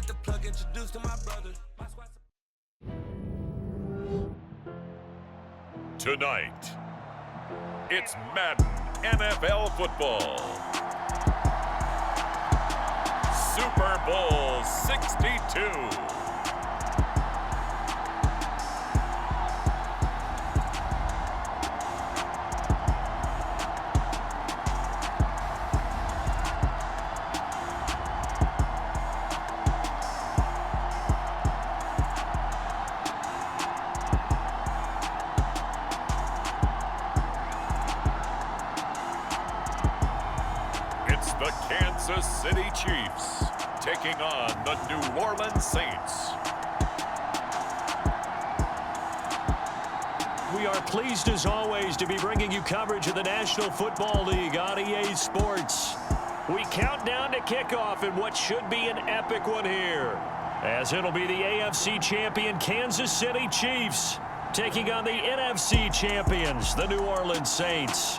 let the plug introduce to my brother. Tonight, it's Madden NFL football. Super Bowl 62. It's the Kansas City Chiefs taking on the New Orleans Saints. We are pleased as always to be bringing you coverage of the National Football League on EA Sports. We count down to kickoff in what should be an epic one here, as it'll be the AFC champion Kansas City Chiefs taking on the NFC champions, the New Orleans Saints.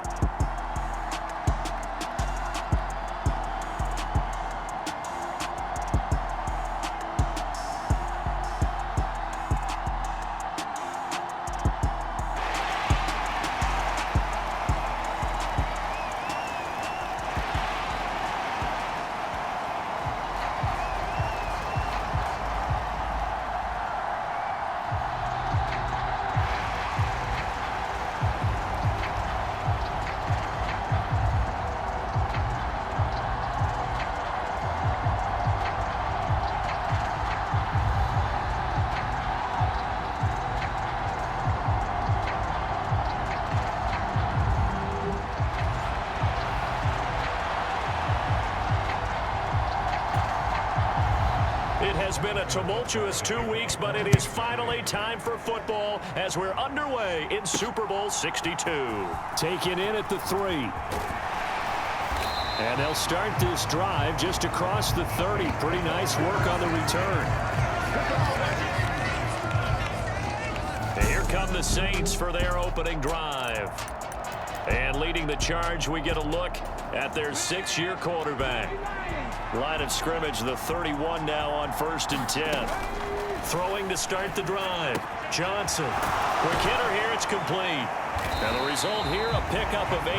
It has been a tumultuous 2 weeks, but it is finally time for football as we're underway in Super Bowl 62. Taken in at the 3. And they'll start this drive just across the 30. Pretty nice work on the return. And here come the Saints for their opening drive. And leading the charge, we get a look at their 6-year quarterback. Line of scrimmage, the 31 now on 1st and 10. Throwing to start the drive. Johnson. Quick hitter here, it's complete. Now the result here, a pickup of 8.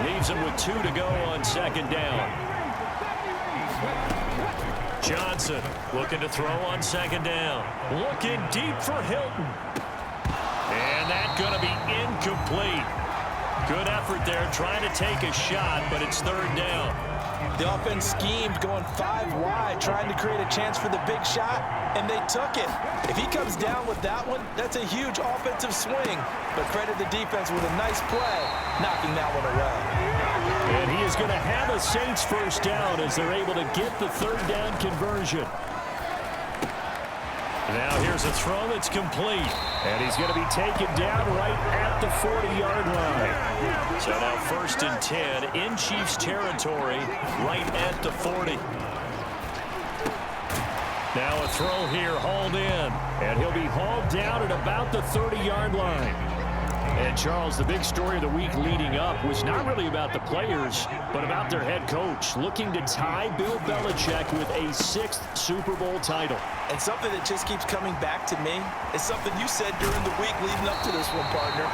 Leaves him with 2 to go on 2nd down. Johnson looking to throw on 2nd down. Looking deep for Hilton. And that's going to be incomplete. Good effort there, trying to take a shot, but it's 3rd down. The offense schemed going 5 wide, trying to create a chance for the big shot, and they took it. If he comes down with that one, that's a huge offensive swing. But credit the defense with a nice play, knocking that one away. And he is going to have a Saints 1st down as they're able to get the 3rd down conversion. Now here's a throw that's complete. And he's going to be taken down right at the 40-yard line. So now 1st and 10 in Chiefs territory, right at the 40. Now a throw here, hauled in. And he'll be hauled down at about the 30-yard line. And Charles, the big story of the week leading up was not really about the players, but about their head coach, looking to tie Bill Belichick with a 6th Super Bowl title. And something that just keeps coming back to me is something you said during the week leading up to this one, partner,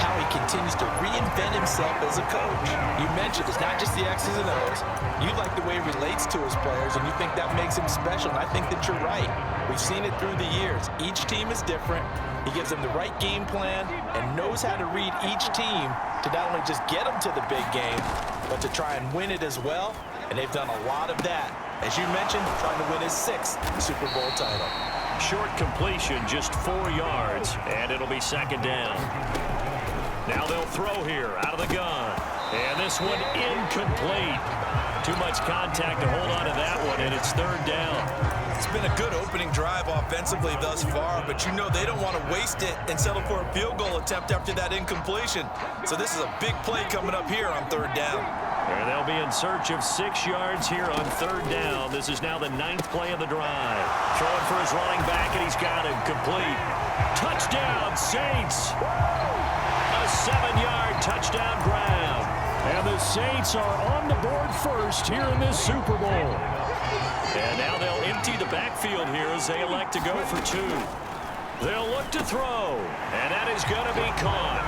how he continues to reinvent himself as a coach. You mentioned it's not just the X's and O's. You like the way he relates to his players, and you think that makes him special, and I think that you're right. We've seen it through the years. Each team is different. He gives them the right game plan and knows how to read each team to not only just get them to the big game, but to try and win it as well. And they've done a lot of that. As you mentioned, trying to win his 6th Super Bowl title. Short completion, just 4 yards, and it'll be 2nd down. Now they'll throw here out of the gun. And this one incomplete. Too much contact to hold on to that one, and it's 3rd down. It's been a good opening drive offensively thus far, but you know they don't want to waste it and settle for a field goal attempt after that incompletion. So this is a big play coming up here on 3rd down. And they'll be in search of 6 yards here on 3rd down. This is now the 9th play of the drive. Throwing for his running back, and he's got him complete. Touchdown, Saints! A 7-yard touchdown grab. And the Saints are on the board first here in this Super Bowl. And now they'll empty the backfield here as they elect to go for two. They'll look to throw, and that is going to be caught.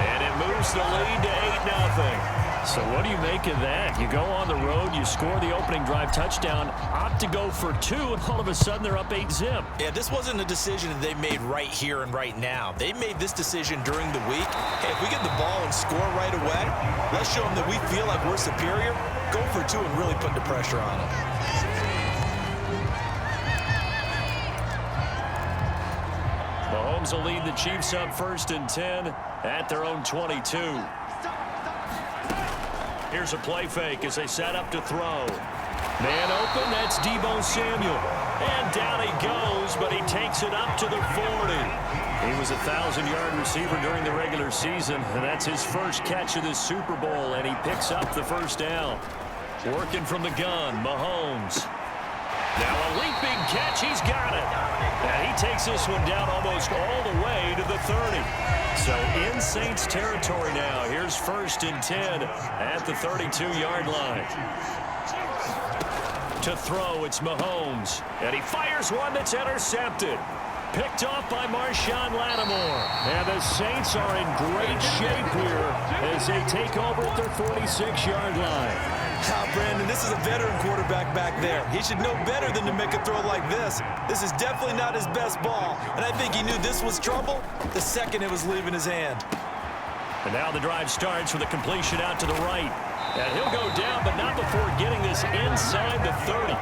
And it moves the lead to 8-0. So what do you make of that? You go on the road, you score the opening drive touchdown, opt to go for two, and all of a sudden they're up 8-zip. Yeah, this wasn't a decision that they made right here and right now. They made this decision during the week. Hey, if we get the ball and score right away, let's show them that we feel like we're superior. Go for two and really put the pressure on them. Mahomes will lead the Chiefs up 1st and 10 at their own 22. Here's a play fake as they set up to throw. Man open, that's Deebo Samuel. And down he goes, but he takes it up to the 40. He was a 1,000-yard receiver during the regular season, and that's his first catch of this Super Bowl, and he picks up the first down. Working from the gun, Mahomes. Now a leaping catch, he's got it. And he takes this one down almost all the way to the 30. So in Saints territory now. Here's 1st and 10 at the 32-yard line. To throw, it's Mahomes. And he fires one that's intercepted. Picked off by Marshawn Lattimore. And the Saints are in great shape here as they take over at their 46-yard line. Brandon, this is a veteran quarterback back there. He should know better than to make a throw like this. This is definitely not his best ball, and I think he knew this was trouble the second it was leaving his hand. And now the drive starts with a completion out to the right. And he'll go down, but not before getting this inside the 30.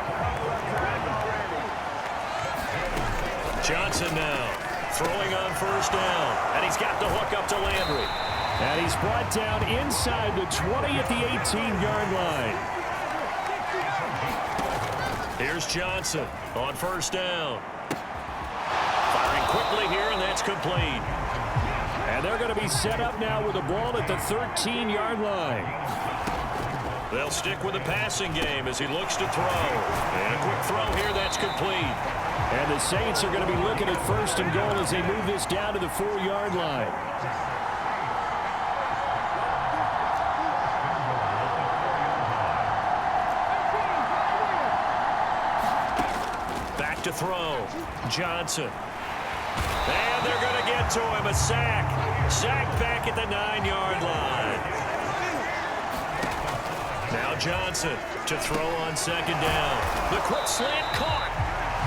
Johnson now throwing on 1st down, and he's got the hook up to Landry. And he's brought down inside the 20 at the 18-yard line. Here's Johnson on 1st down. Firing quickly here, and that's complete. And they're going to be set up now with the ball at the 13-yard line. They'll stick with the passing game as he looks to throw. And a quick throw here, that's complete. And the Saints are going to be looking at 1st and goal as they move this down to the 4-yard line. To throw. Johnson. And they're going to get to him. A sack. Sack back at the 9-yard line. Now Johnson to throw on 2nd down. The quick slant caught.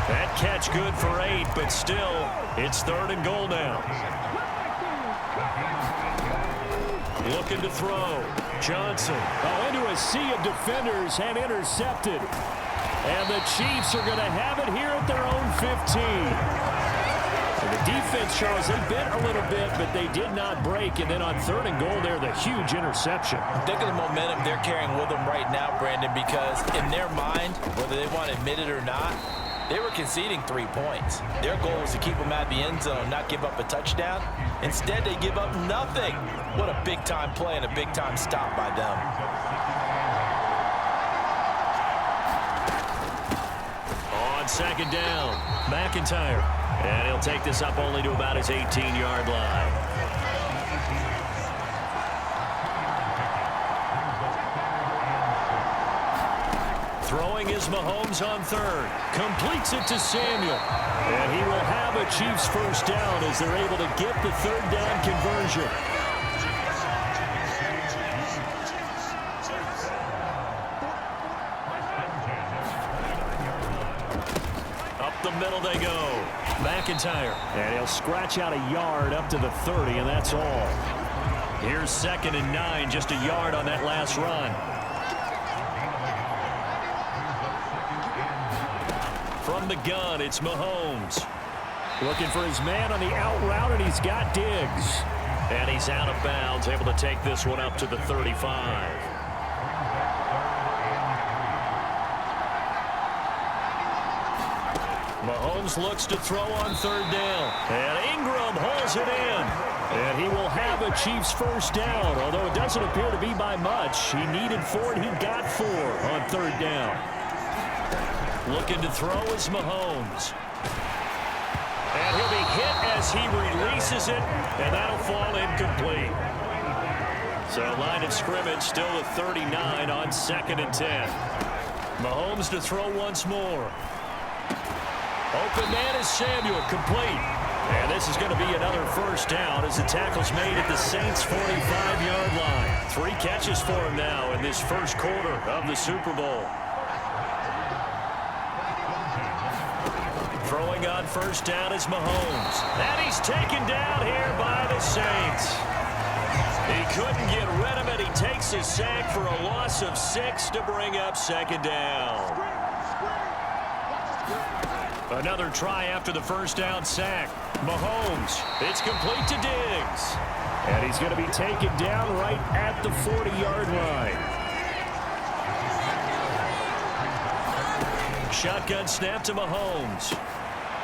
That catch good for 8, but still, it's 3rd and goal now. Looking to throw. Johnson. Oh, into a sea of defenders and intercepted. And the Chiefs are going to have it here at their own 15. And the defense, Charles, they bit a little bit, but they did not break. And then on 3rd and goal there, the huge interception. Think of the momentum they're carrying with them right now, Brandon, because in their mind, whether they want to admit it or not, they were conceding 3 points. Their goal was to keep them at the end zone, not give up a touchdown. Instead, they give up nothing. What a big-time play and a big-time stop by them. On 2nd down, McIntyre. And he'll take this up only to about his 18-yard line. Throwing is Mahomes on 3rd. Completes it to Samuel. And he will have a Chiefs 1st down as they're able to get the 3rd down conversion. The middle they go. McIntyre. And he'll scratch out a yard up to the 30, and that's all. Here's 2nd and 9, just a yard on that last run. From the gun, it's Mahomes. Looking for his man on the out route, and he's got Diggs. And he's out of bounds, able to take this one up to the 35. Mahomes looks to throw on 3rd down. And Ingram hauls it in. And he will have a Chiefs 1st down, although it doesn't appear to be by much. He needed 4, and he got 4 on 3rd down. Looking to throw is Mahomes. And he'll be hit as he releases it, and that'll fall incomplete. So line of scrimmage still at 39 on 2nd and 10. Mahomes to throw once more. Open man is Samuel, complete. And this is going to be another first down as the tackle's made at the Saints' 45-yard line. 3 catches for him now in this first quarter of the Super Bowl. Throwing on first down is Mahomes. And he's taken down here by the Saints. He couldn't get rid of it. He takes a sack for a loss of 6 to bring up second down. Another try after the first down sack. Mahomes, it's complete to Diggs. And he's going to be taken down right at the 40-yard line. Shotgun snap to Mahomes.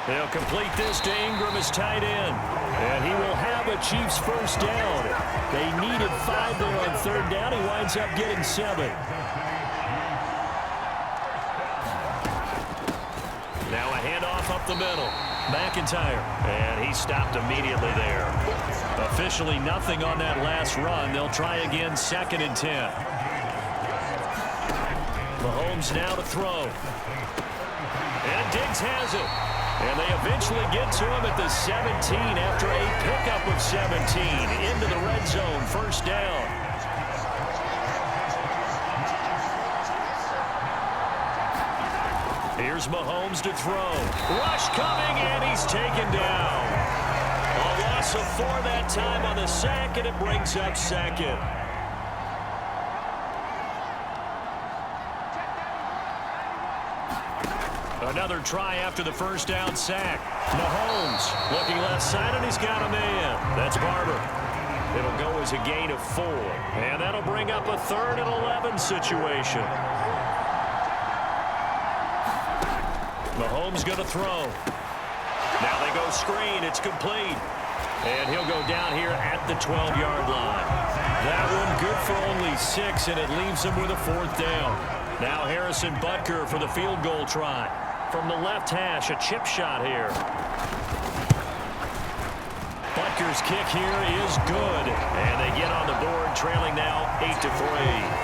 They'll complete this to Ingram as tight end. And he will have a Chiefs first down. They needed 5 there on third down. He winds up getting 7. Now a handoff up the middle. McIntyre. And he stopped immediately there. Officially nothing on that last run. They'll try again, 2nd and 10. Mahomes now to throw. And Diggs has it. And they eventually get to him at the 17 after a pickup of 17 into the red zone. First down. Here's Mahomes to throw. Rush coming, and he's taken down. A loss of 4 that time on the sack, and it brings up 2nd. Another try after the first down sack. Mahomes looking left side, and he's got a man. That's Barber. It'll go as a gain of 4. And that'll bring up a 3rd and 11 situation. Mahomes going to throw. Now they go screen. It's complete. And he'll go down here at the 12-yard line. That one good for only 6, and it leaves him with a 4th down. Now Harrison Butker for the field goal try. From the left hash, a chip shot here. Butker's kick here is good. And they get on the board, trailing now 8-3.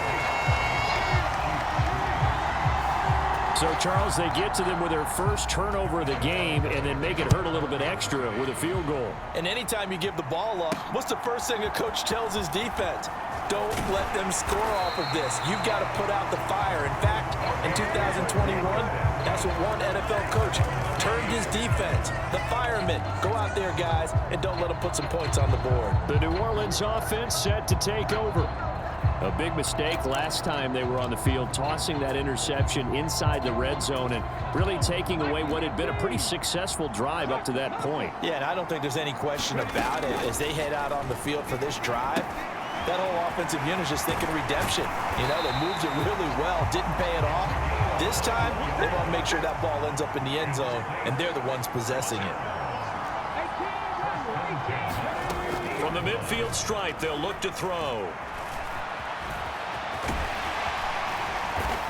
So, Charles, they get to them with their first turnover of the game and then make it hurt a little bit extra with a field goal. And anytime you give the ball up, what's the first thing a coach tells his defense? Don't let them score off of this. You've got to put out the fire. In fact, in 2021, that's what one NFL coach turned his defense. The firemen. Go out there, guys, and don't let them put some points on the board. The New Orleans offense set to take over. A big mistake last time they were on the field, tossing that interception inside the red zone and really taking away what had been a pretty successful drive up to that point. Yeah, and I don't think there's any question about it. As they head out on the field for this drive, that whole offensive unit is just thinking redemption. You know, they moved it really well, didn't pay it off. This time, they want to make sure that ball ends up in the end zone, and they're the ones possessing it. From the midfield stripe, they'll look to throw.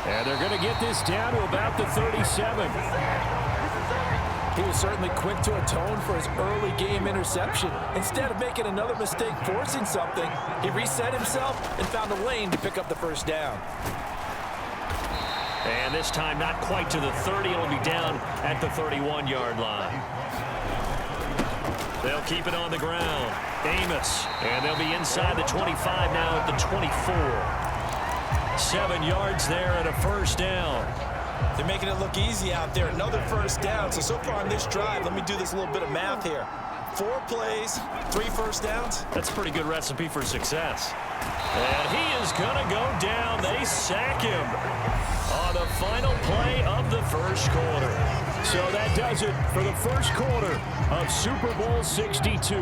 And they're going to get this down to about the 37. He was certainly quick to atone for his early game interception. Instead of making another mistake forcing something, he reset himself and found a lane to pick up the first down. And this time not quite to the 30. It'll be down at the 31-yard line. They'll keep it on the ground. Amos. And they'll be inside the 25 now at the 24. 7 yards there and a first down. They're making it look easy out there. Another first down. So far on this drive, let me do this little bit of math here. 4 plays, 3 first downs. That's a pretty good recipe for success. And he is going to go down. They sack him on the final play of the first quarter. So that does it for the first quarter of Super Bowl 62.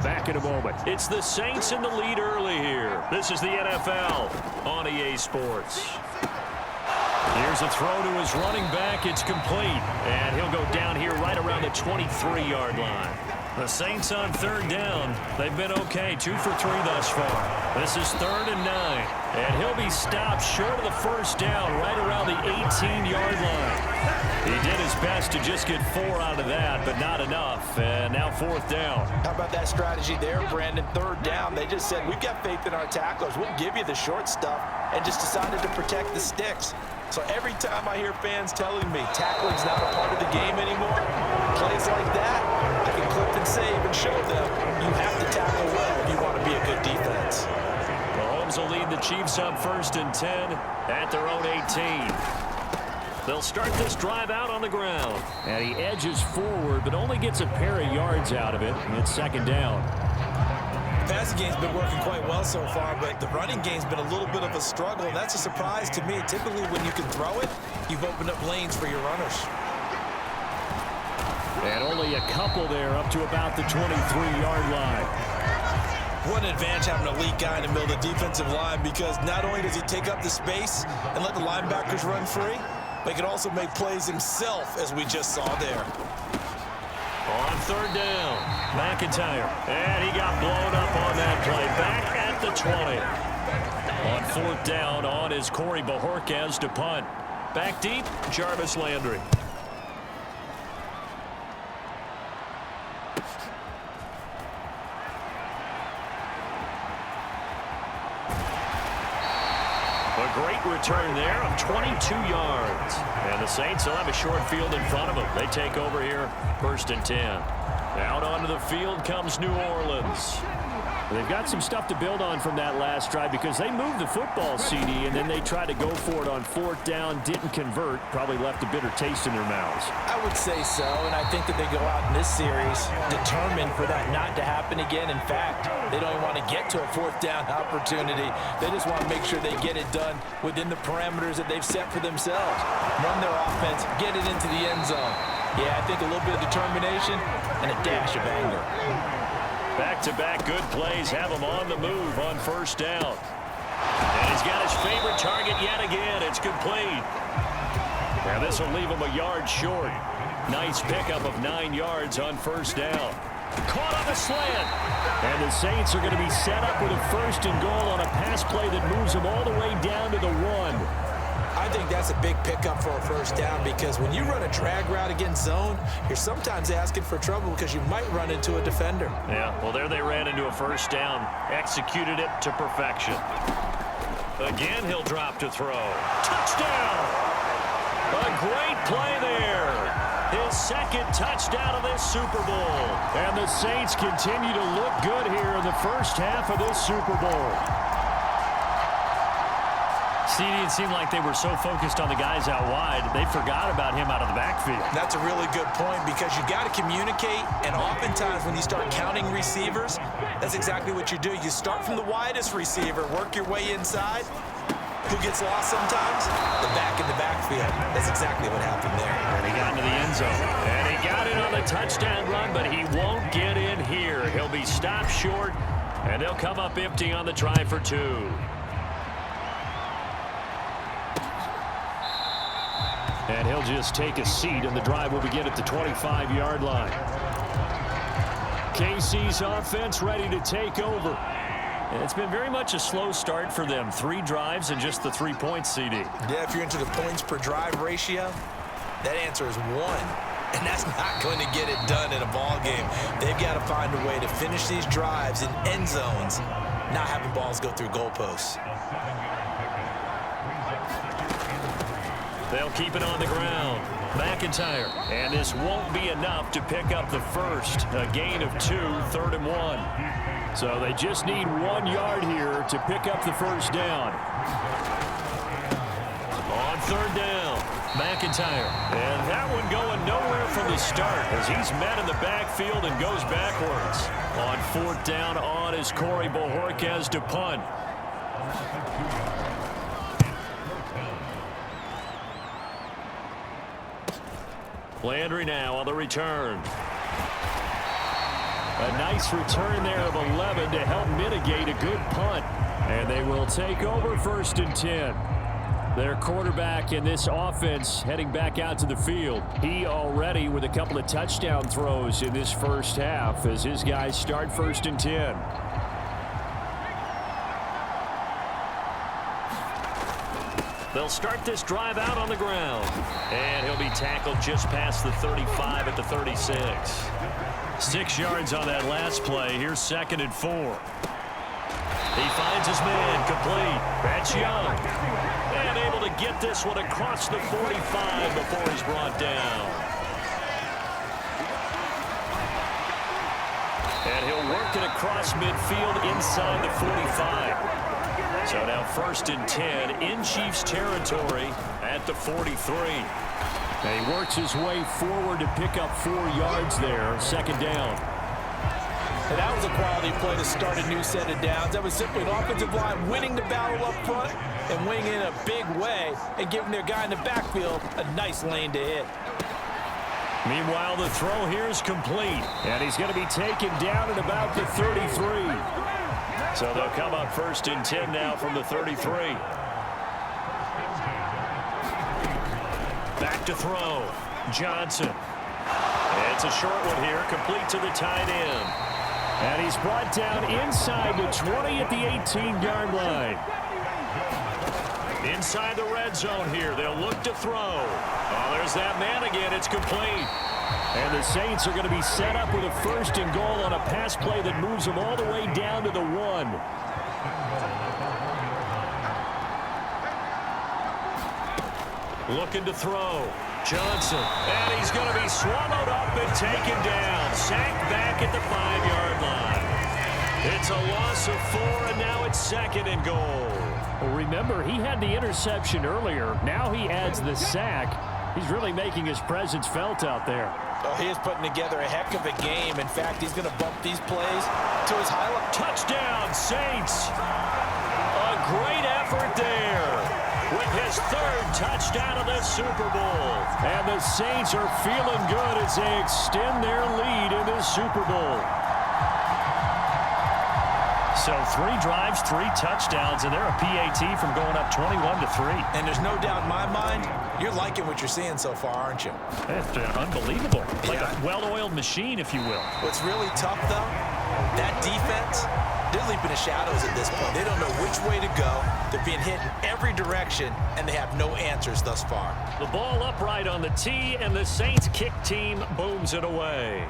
Back in a moment. It's the Saints in the lead early here. This is the NFL on EA Sports. Here's a throw to his running back. It's complete. And he'll go down here right around the 23-yard line. The Saints on third down. They've been okay. 2 for 3 thus far. This is 3rd and 9. And he'll be stopped short of the first down right around the 18-yard line. He did his best to just get 4 out of that, but not enough. And now 4th down. How about that strategy there, Brandon? 3rd down. They just said, we've got faith in our tacklers. We'll give you the short stuff, and just decided to protect the sticks. So every time I hear fans telling me tackling's not a part of the game anymore. Plays like that, I can clip and save and show them you have to tackle well if you want to be a good defense. Mahomes will lead the Chiefs up 1st and 10 at their own 18. They'll start this drive out on the ground. And he edges forward, but only gets a pair of yards out of it. And it's 2nd down. The passing game's been working quite well so far, but the running game's been a little bit of a struggle, and that's a surprise to me. Typically, when you can throw it, you've opened up lanes for your runners. And only a couple there up to about the 23-yard line. What an advantage having an elite guy in the middle of the defensive line, because not only does he take up the space and let the linebackers run free, but he can also make plays himself, as we just saw there. On 3rd down, McIntyre. And he got blown up on that play. Back at the 20. On 4th down, on is Corey Bojorquez to punt. Back deep, Jarvis Landry. A great return there of 22 yards. And the Saints will have a short field in front of them. They take over here, 1st and 10. Out onto the field comes New Orleans. They've got some stuff to build on from that last drive because they moved the football, CD, and then they tried to go for it on 4th down, didn't convert, probably left a bitter taste in their mouths. I would say so, and I think that they go out in this series determined for that not to happen again. In fact, they don't even want to get to a 4th down opportunity. They just want to make sure they get it done within the parameters that they've set for themselves. Run their offense, get it into the end zone. Yeah, I think a little bit of determination and a dash of anger. Back-to-back good plays have him on the move on 1st down. And he's got his favorite target yet again. It's complete. Now this will leave him a yard short. Nice pickup of 9 yards on 1st down. Caught on the slant. And the Saints are going to be set up with a 1st and goal on a pass play that moves them all the way down to the 1. I think that's a big pickup for a 1st down, because when you run a drag route against zone, you're sometimes asking for trouble because you might run into a defender. Yeah, well, there they ran into a 1st down. Executed it to perfection. Again, he'll drop to throw. Touchdown! A great play there. His 2nd touchdown of this Super Bowl. And the Saints continue to look good here in the 1st half of this Super Bowl. CD, it seemed like they were so focused on the guys out wide, they forgot about him out of the backfield. That's a really good point, because you got to communicate, and oftentimes when you start counting receivers, that's exactly what you do. You start from the widest receiver, work your way inside. Who gets lost sometimes? The back in the backfield. That's exactly what happened there. And he got into the end zone. And he got it on the touchdown run, but he won't get in here. He'll be stopped short, and they'll come up empty on the try for 2. And he'll just take a seat, and the drive will begin at the 25-yard line. KC's offense ready to take over. And it's been very much a slow start for them. 3 drives and just the 3 points, CD. Yeah, if you're into the points per drive ratio, that answer is 1. And that's not going to get it done in a ball game. They've got to find a way to finish these drives in end zones, not having balls go through goalposts. They'll keep it on the ground. McIntyre. And this won't be enough to pick up the 1st. A gain of 2, 3rd and 1. So they just need 1 yard here to pick up the 1st down. On 3rd down, McIntyre. And that one going nowhere from the start as he's met in the backfield and goes backwards. On 4th down, on is Corey Bojorquez to punt. Landry now on the return. A nice return there of 11 to help mitigate a good punt. And they will take over 1st and 10. Their quarterback in this offense heading back out to the field. He already with a couple of touchdown throws in this 1st half as his guys start 1st and 10. They'll start this drive out on the ground. And he'll be tackled just past the 35 at the 36. 6 yards on that last play. Here's 2nd and 4. He finds his man complete. That's Young. And able to get this one across the 45 before he's brought down. work it across midfield inside the 45. So now 1st and 10 in Chiefs territory at the 43. And he works his way forward to pick up 4 yards there. 2nd down. And that was a quality play to start a new set of downs. That was simply an offensive line winning the battle up front and winning in a big way and giving their guy in the backfield a nice lane to hit. Meanwhile, the throw here is complete. And he's going to be taken down at about the 33. So they'll come up 1st and 10 now from the 33. Back to throw. Johnson. It's a short one here, complete to the tight end. And he's brought down inside the 20 at the 18-yard line. Inside the red zone here, they'll look to throw. Oh, there's that man again. It's complete. And the Saints are going to be set up with a 1st and goal on a pass play that moves them all the way down to the 1. Looking to throw. Johnson. And he's going to be swallowed up and taken down. Sacked back at the 5-yard line. It's a loss of 4, and now it's 2nd and goal. Well, remember, he had the interception earlier. Now he adds the sack. He's really making his presence felt out there. Oh, he is putting together a heck of a game. In fact, he's going to bump these plays to his highlight. Touchdown, Saints. A great effort there with his 3rd touchdown of the Super Bowl. And the Saints are feeling good as they extend their lead in this Super Bowl. So 3 drives, 3 touchdowns, and they're a PAT from going up 21-3. And there's no doubt in my mind, you're liking what you're seeing so far, aren't you? It's unbelievable. Like a well-oiled machine, if you will. What's really tough, though, that defense, they're leaping the shadows at this point. They don't know which way to go. They're being hit in every direction, and they have no answers thus far. The ball upright on the tee, and the Saints kick team booms it away.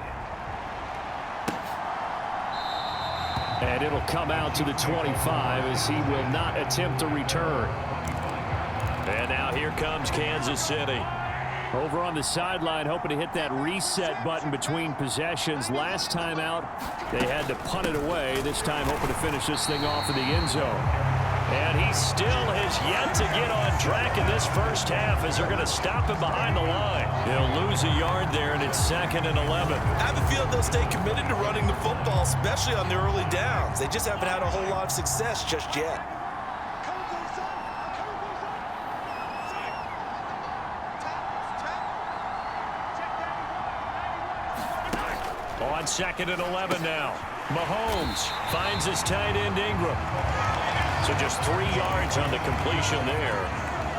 And it'll come out to the 25 as he will not attempt a return. And now here comes Kansas City. Over on the sideline, hoping to hit that reset button between possessions. Last time out, they had to punt it away. This time, hoping to finish this thing off in the end zone. And he still has yet to get on track in this first half as they're going to stop him behind the line. He'll lose a yard there, and it's 2nd and 11. I have a feeling they'll stay committed to running the football, especially on their early downs. They just haven't had a whole lot of success just yet. On 2nd and 11 now. Mahomes finds his tight end Ingram. So just 3 yards on the completion there.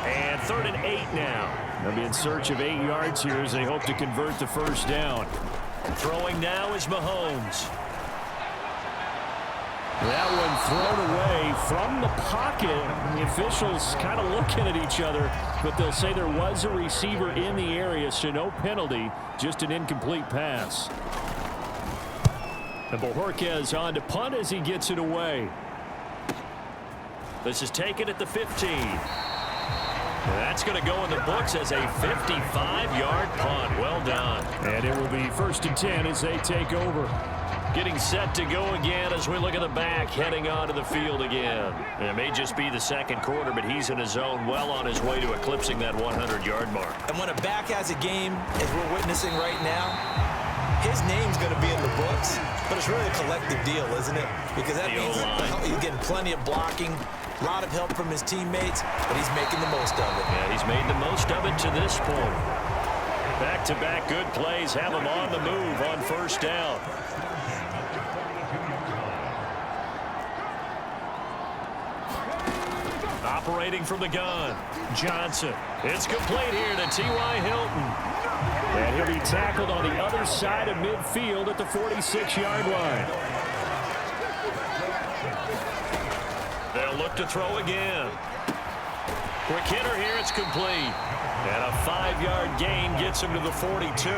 And 3rd and 8 now. They'll be in search of 8 yards here as they hope to convert the 1st down. Throwing now is Mahomes. That one thrown away from the pocket. The officials kind of looking at each other, but they'll say there was a receiver in the area, so no penalty, just an incomplete pass. And Bojorquez on to punt as he gets it away. This is taken at the 15. That's going to go in the books as a 55-yard punt. Well done. And it will be 1st and 10 as they take over. Getting set to go again as we look at the back heading onto the field again. It may just be the 2nd quarter, but he's in his zone well on his way to eclipsing that 100-yard mark. And when a back has a game, as we're witnessing right now, his name's going to be in the books, but it's really a collective deal, isn't it? Because that means he's getting plenty of blocking, a lot of help from his teammates, but he's making the most of it. Yeah, he's made the most of it to this point. Back-to-back good plays have him on the move on 1st down. Operating from the gun, Johnson. It's complete here to T.Y. Hilton. And he'll be tackled on the other side of midfield at the 46-yard line. They'll look to throw again. Quick hitter here, it's complete. And a 5-yard gain gets him to the 42.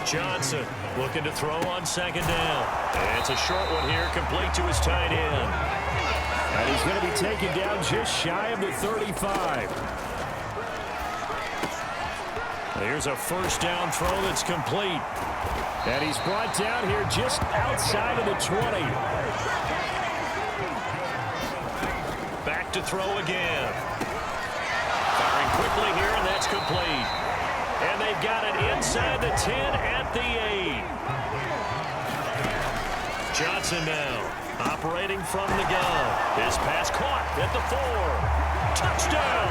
Johnson looking to throw on 2nd down. And it's a short one here, complete to his tight end. And he's going to be taken down just shy of the 35. Here's a first down throw that's complete. And he's brought down here just outside of the 20. Back to throw again. Firing quickly here, and that's complete. And they've got it inside the 10 at the 8. Johnson now operating from the gun. His pass caught at the 4. Touchdown!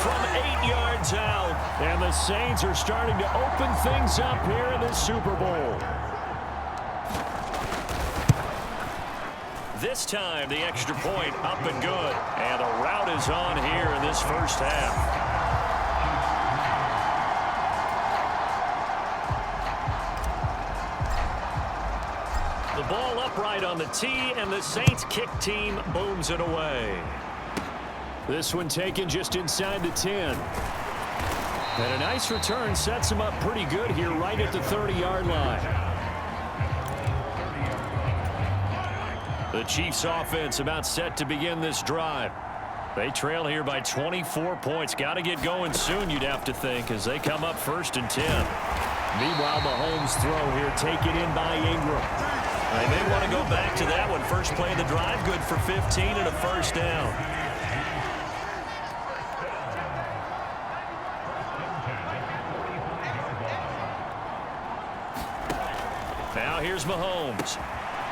From 8 yards out. And the Saints are starting to open things up here in the Super Bowl. This time, the extra point up and good. And the rout is on here in this first half. The ball upright on the tee, and the Saints kick team booms it away. This one taken just inside the 10. And a nice return sets him up pretty good here right at the 30-yard line. The Chiefs offense about set to begin this drive. They trail here by 24 points. Got to get going soon, you'd have to think, as they come up 1st and 10. Meanwhile, Mahomes' throw here taken in by Ingram. They may want to go back to that one. First play of the drive, good for 15 and a first down. Now here's Mahomes.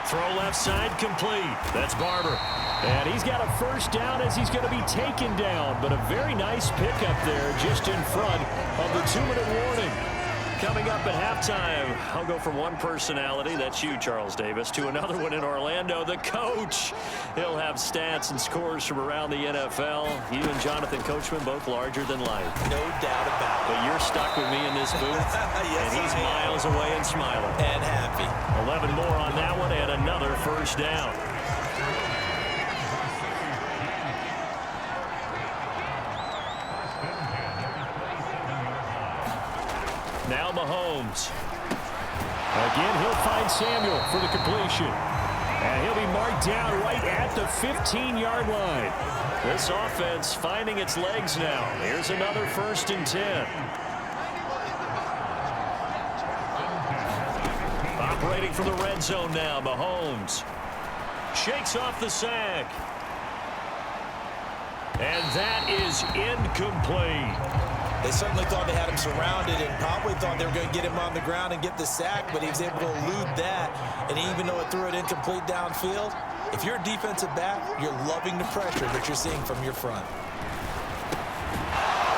Throw left side complete. That's Barber. And he's got a first down as he's going to be taken down. But a very nice pickup there just in front of the 2-minute warning. Coming up at halftime, I'll go from one personality, that's you, Charles Davis, to another one in Orlando, the coach. He'll have stats and scores from around the NFL. You and Jonathan Coachman, both larger than life. No doubt about it. But you're stuck with me in this booth, Yes, and he's miles away and smiling. And happy. 11 more on that one, and another first down. Now Mahomes. Again, he'll find Samuel for the completion. And he'll be marked down right at the 15-yard line. This offense finding its legs now. Here's another 1st and 10. Operating from the red zone now, Mahomes. Shakes off the sack. And that is incomplete. They certainly thought they had him surrounded and probably thought they were going to get him on the ground and get the sack, but he was able to elude that. And even though it threw it incomplete downfield, if you're a defensive back, you're loving the pressure that you're seeing from your front.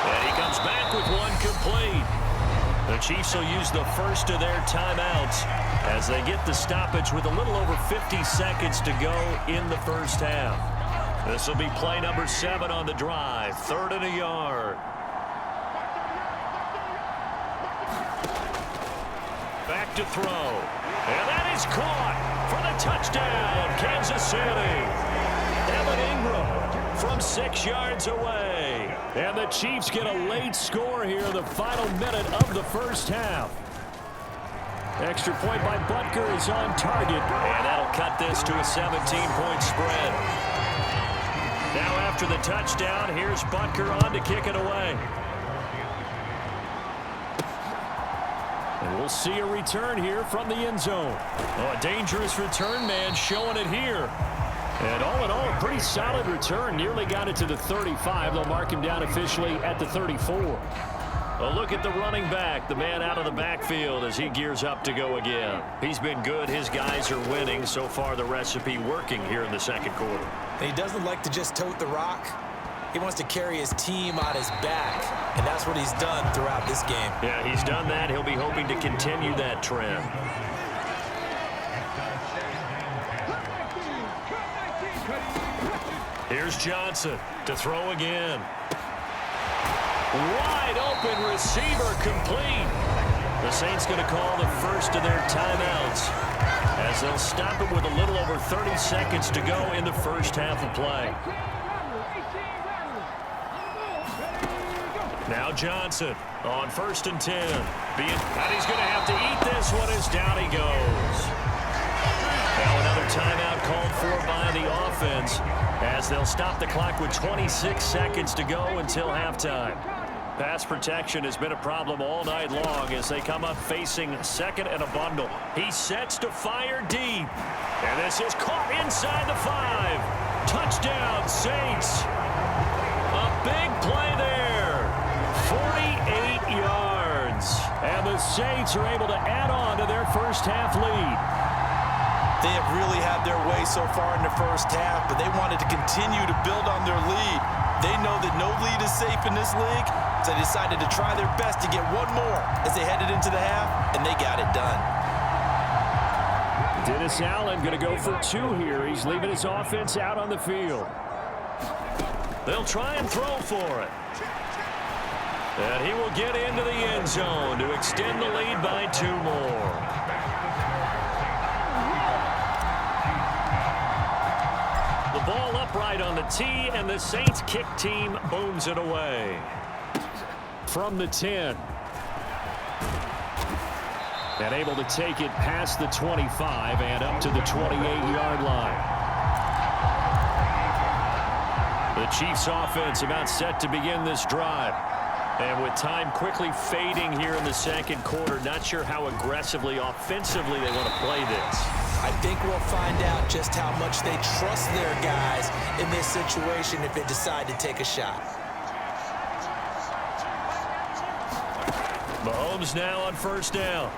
And he comes back with one complete. The Chiefs will use the first of their timeouts as they get the stoppage with a little over 50 seconds to go in the first half. This will be play number 7 on the drive, 3rd and a yard. Back to throw. And that is caught for the touchdown, Kansas City. Evan Ingram from 6 yards away. And the Chiefs get a late score here in the final minute of the first half. Extra point by Butker is on target. And that'll cut this to a 17-point spread. Now after the touchdown, here's Butker on to kick it away. And we'll see a return here from the end zone. Oh, a dangerous return man showing it here. And all in all, a pretty solid return. Nearly got it to the 35. They'll mark him down officially at the 34. A look at the running back, the man out of the backfield as he gears up to go again. He's been good. His guys are winning. So far, the recipe working here in the second quarter. And he doesn't like to just tote the rock. He wants to carry his team on his back, and that's what he's done throughout this game. Yeah, he's done that. He'll be hoping to continue that trend. Here's Johnson to throw again. Wide open receiver complete. The Saints going to call the first of their timeouts as they'll stop it with a little over 30 seconds to go in the first half of play. Now Johnson on 1st and 10. And he's going to have to eat this one as down he goes. Now another timeout called for by the offense as they'll stop the clock with 26 seconds to go until halftime. Pass protection has been a problem all night long as they come up facing second and a bundle. He sets to fire deep. And this is caught inside the 5. Touchdown, Saints. A big play there. 48 yards. And the Saints are able to add on to their first half lead. They have really had their way so far in the first half, but they wanted to continue to build on their lead. They know that no lead is safe in this league, so they decided to try their best to get one more as they headed into the half, and they got it done. Dennis Allen going to go for 2 here. He's leaving his offense out on the field. They'll try and throw for it. And he will get into the end zone to extend the lead by 2 more. The ball upright on the tee, and the Saints kick team booms it away. From the 10. And able to take it past the 25 and up to the 28-yard line. The Chiefs offense about set to begin this drive. And with time quickly fading here in the second quarter, not sure how aggressively, offensively they want to play this. I think we'll find out just how much they trust their guys in this situation if they decide to take a shot. Mahomes now on first down.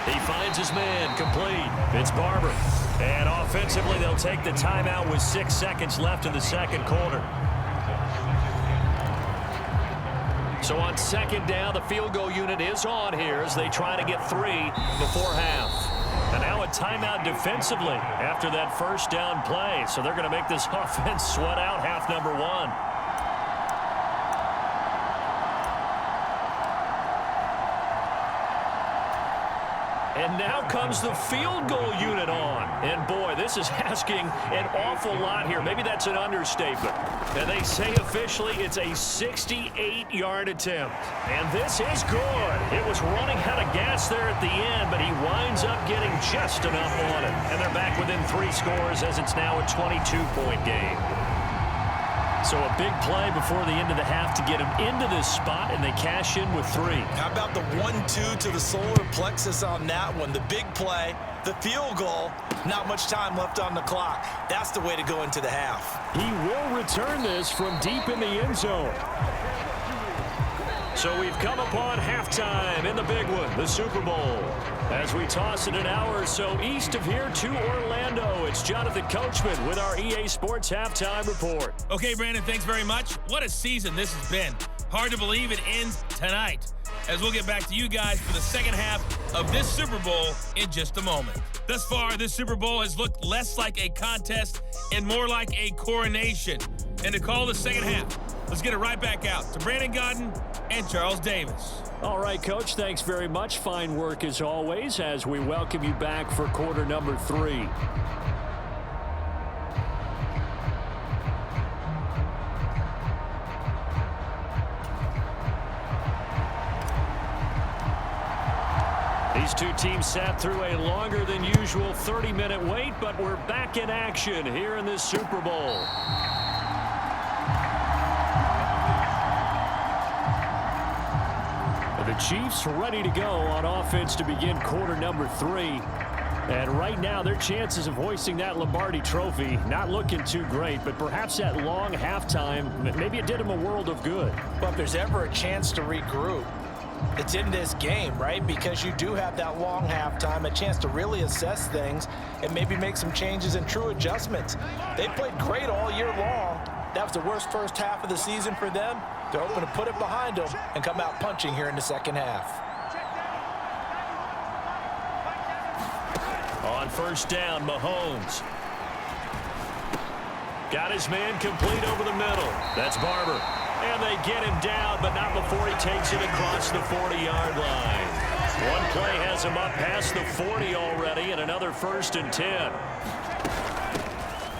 He finds his man, complete. It's Barber. And offensively, they'll take the timeout with 6 seconds left in the second quarter. So on second down, the field goal unit is on here as they try to get 3 before half. And now a timeout defensively after that first down play. So they're going to make this offense sweat out half number 1. And now comes the field goal unit on. And boy, this is asking an awful lot here. Maybe that's an understatement. And they say officially it's a 68-yard attempt. And this is good. It was running out of gas there at the end, but he winds up getting just enough on it. And they're back within 3 scores as it's now a 22-point game. So a big play before the end of the half to get him into this spot, and they cash in with 3. How about the 1-2 to the solar plexus on that one? The big play, the field goal, not much time left on the clock. That's the way to go into the half. He will return this from deep in the end zone. So we've come upon halftime in the big one, the Super Bowl. As we toss it an hour or so east of here to Orlando, it's Jonathan Coachman with our EA Sports Halftime Report. Okay, Brandon, thanks very much. What a season this has been. Hard to believe it ends tonight, as we'll get back to you guys for the second half of this Super Bowl in just a moment. Thus far, this Super Bowl has looked less like a contest and more like a coronation. And to call the second half, let's get it right back out to Brandon Godden and Charles Davis. All right, Coach, thanks very much. Fine work as always as we welcome you back for quarter number 3. These two teams sat through a longer than usual 30-minute wait, but we're back in action here in this Super Bowl. The Chiefs ready to go on offense to begin quarter number 3. And right now, their chances of hoisting that Lombardi trophy not looking too great, but perhaps that long halftime, maybe it did them a world of good. But if there's ever a chance to regroup, it's in this game, right? Because you do have that long halftime, a chance to really assess things and maybe make some changes and true adjustments. They played great all year long. That was the worst first half of the season for them. They're hoping to put it behind them and come out punching here in the second half. On first down, Mahomes. Got his man complete over the middle. That's Barber. And they get him down, but not before he takes it across the 40-yard line. One play has him up past the 40 already, and another 1st and 10.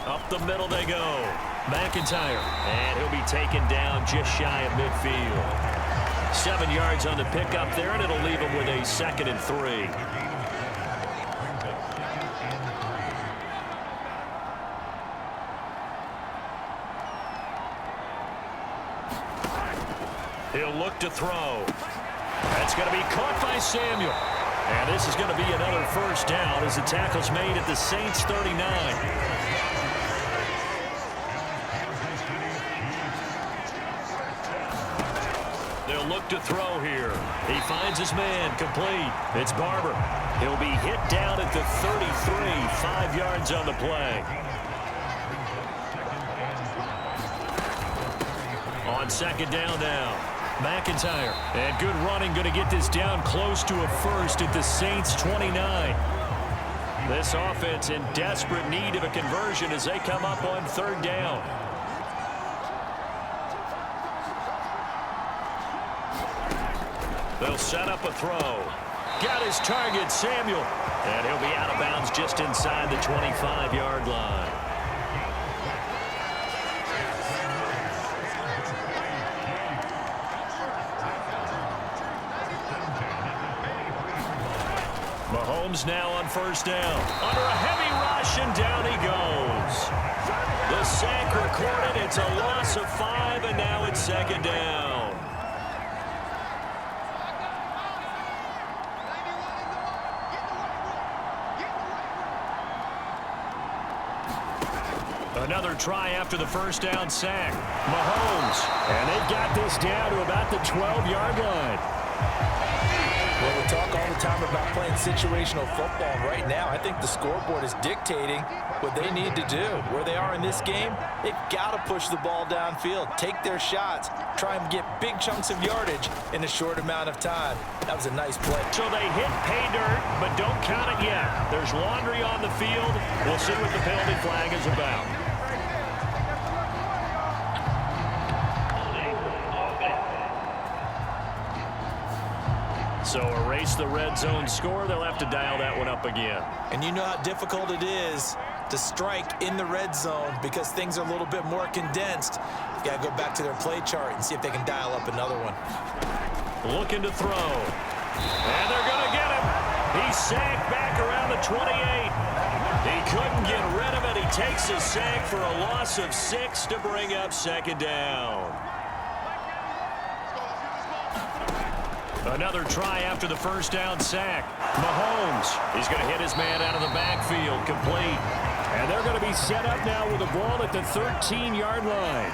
Up the middle they go. McIntyre, and he'll be taken down just shy of midfield. 7 yards on the pickup there, and it'll leave him with a 2nd and 3. He'll look to throw. That's going to be caught by Samuel. And this is going to be another first down as the tackle's made at the Saints 39. They'll look to throw here. He finds his man, complete. It's Barber. He'll be hit down at the 33, 5 yards on the play. On second down now, McIntyre. And good running, going to get this down close to a first at the Saints 29. This offense in desperate need of a conversion as they come up on third down. They'll set up a throw. Got his target, Samuel. And he'll be out of bounds just inside the 25-yard line. Mahomes now on first down. Under a heavy rush, and down he goes. The sack recorded. It's a loss of 5, and now it's second down. Another try after the first down sack. Mahomes. And they've got this down to about the 12-yard line. Well, we talk all the time about playing situational football. Right now, I think the scoreboard is dictating what they need to do. Where they are in this game, they've got to push the ball downfield, take their shots, try and get big chunks of yardage in a short amount of time. That was a nice play. So they hit pay dirt, but don't count it yet. There's laundry on the field. We'll see what the penalty flag is about. So erase the red zone score. They'll have to dial that one up again. And you know how difficult it is to strike in the red zone because things are a little bit more condensed. You got to go back to their play chart and see if they can dial up another one. Looking to throw. And they're going to get him. He's sacked back around the 28. He couldn't get rid of it. He takes a sack for a loss of 6 to bring up second down. Another try after the first down sack. Mahomes. He's going to hit his man out of the backfield. Complete. And they're going to be set up now with the ball at the 13-yard line.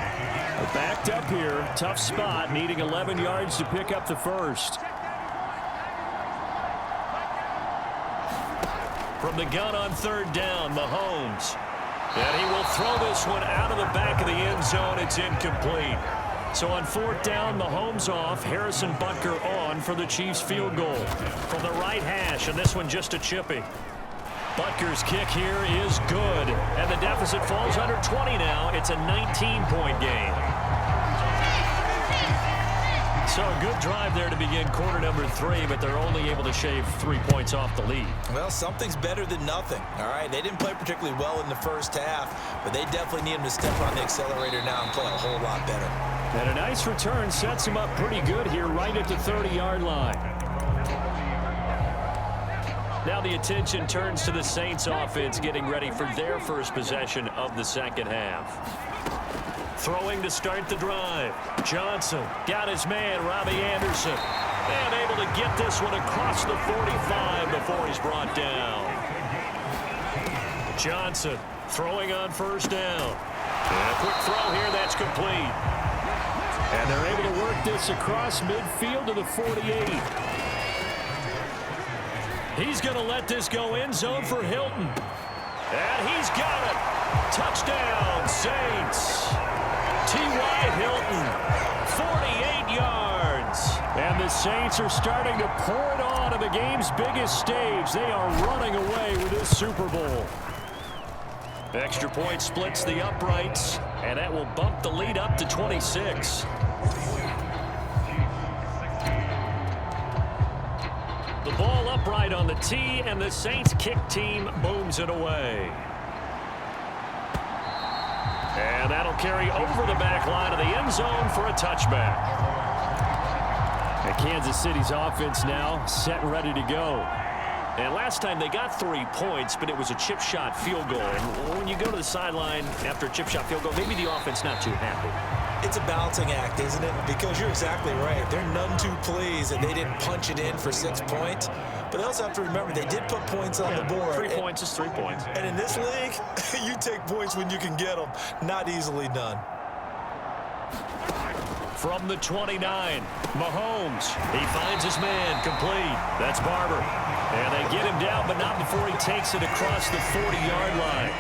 They're backed up here. Tough spot, needing 11 yards to pick up the first. From the gun on third down, Mahomes. And he will throw this one out of the back of the end zone. It's incomplete. So on fourth down, Mahomes off, Harrison Butker on for the Chiefs field goal. From the right hash, and this one just a chippy. Butker's kick here is good, and the deficit falls under 20 now. It's a 19-point game. So a good drive there to begin quarter number 3, but they're only able to shave 3 points off the lead. Well, something's better than nothing, all right? They didn't play particularly well in the first half, but they definitely need them to step on the accelerator now and play a whole lot better. And a nice return sets him up pretty good here right at the 30-yard line. Now the attention turns to the Saints offense getting ready for their first possession of the second half. Throwing to start the drive. Johnson got his man, Robbie Anderson. And able to get this one across the 45 before he's brought down. Johnson throwing on first down. And a quick throw here, that's complete. And they're able to work this across midfield to the 48. He's going to let this go end zone for Hilton. And he's got it. Touchdown, Saints. T.Y. Hilton, 48 yards. And the Saints are starting to pour it on the game's biggest stage. They are running away with this Super Bowl. Extra point splits the uprights, and that will bump the lead up to 26. The ball upright on the tee, and the Saints kick team booms it away. And that'll carry over the back line of the end zone for a touchback. And Kansas City's offense now set and ready to go. And last time they got 3 points, but it was a chip shot field goal. And when you go to the sideline after a chip shot field goal, maybe the offense not too happy. It's a balancing act, isn't it? Because you're exactly right. They're none too pleased that they didn't punch it in for 6 points. But they also have to remember they did put points on the board. 3 points is 3 points. And in this league, you take points when you can get them. Not easily done. From the 29, Mahomes. He finds his man, complete. That's Barber. And they get him down, but not before he takes it across the 40-yard line.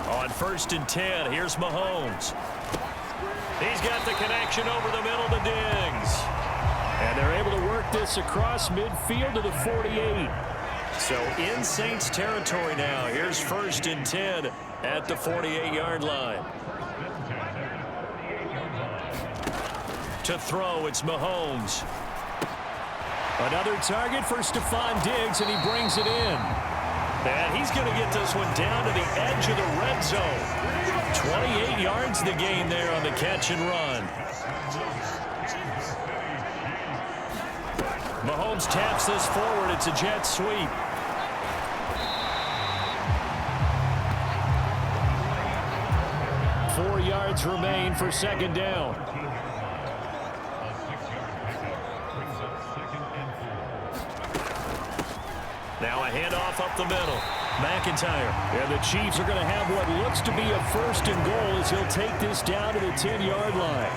On 1st and 10, here's Mahomes. He's got the connection over the middle to Diggs. And they're able to work this across midfield to the 48. So in Saints territory now. Here's 1st and 10 at the 48-yard line. To throw, it's Mahomes. Another target for Stephon Diggs, and he brings it in. And he's going to get this one down to the edge of the red zone. 28 yards the gain there on the catch and run. Mahomes taps this forward. It's a jet sweep. Four yards remain for 2nd down. Now a handoff up the middle. McIntyre. And the Chiefs are going to have what looks to be a 1st and goal as he'll take this down to the 10-yard line.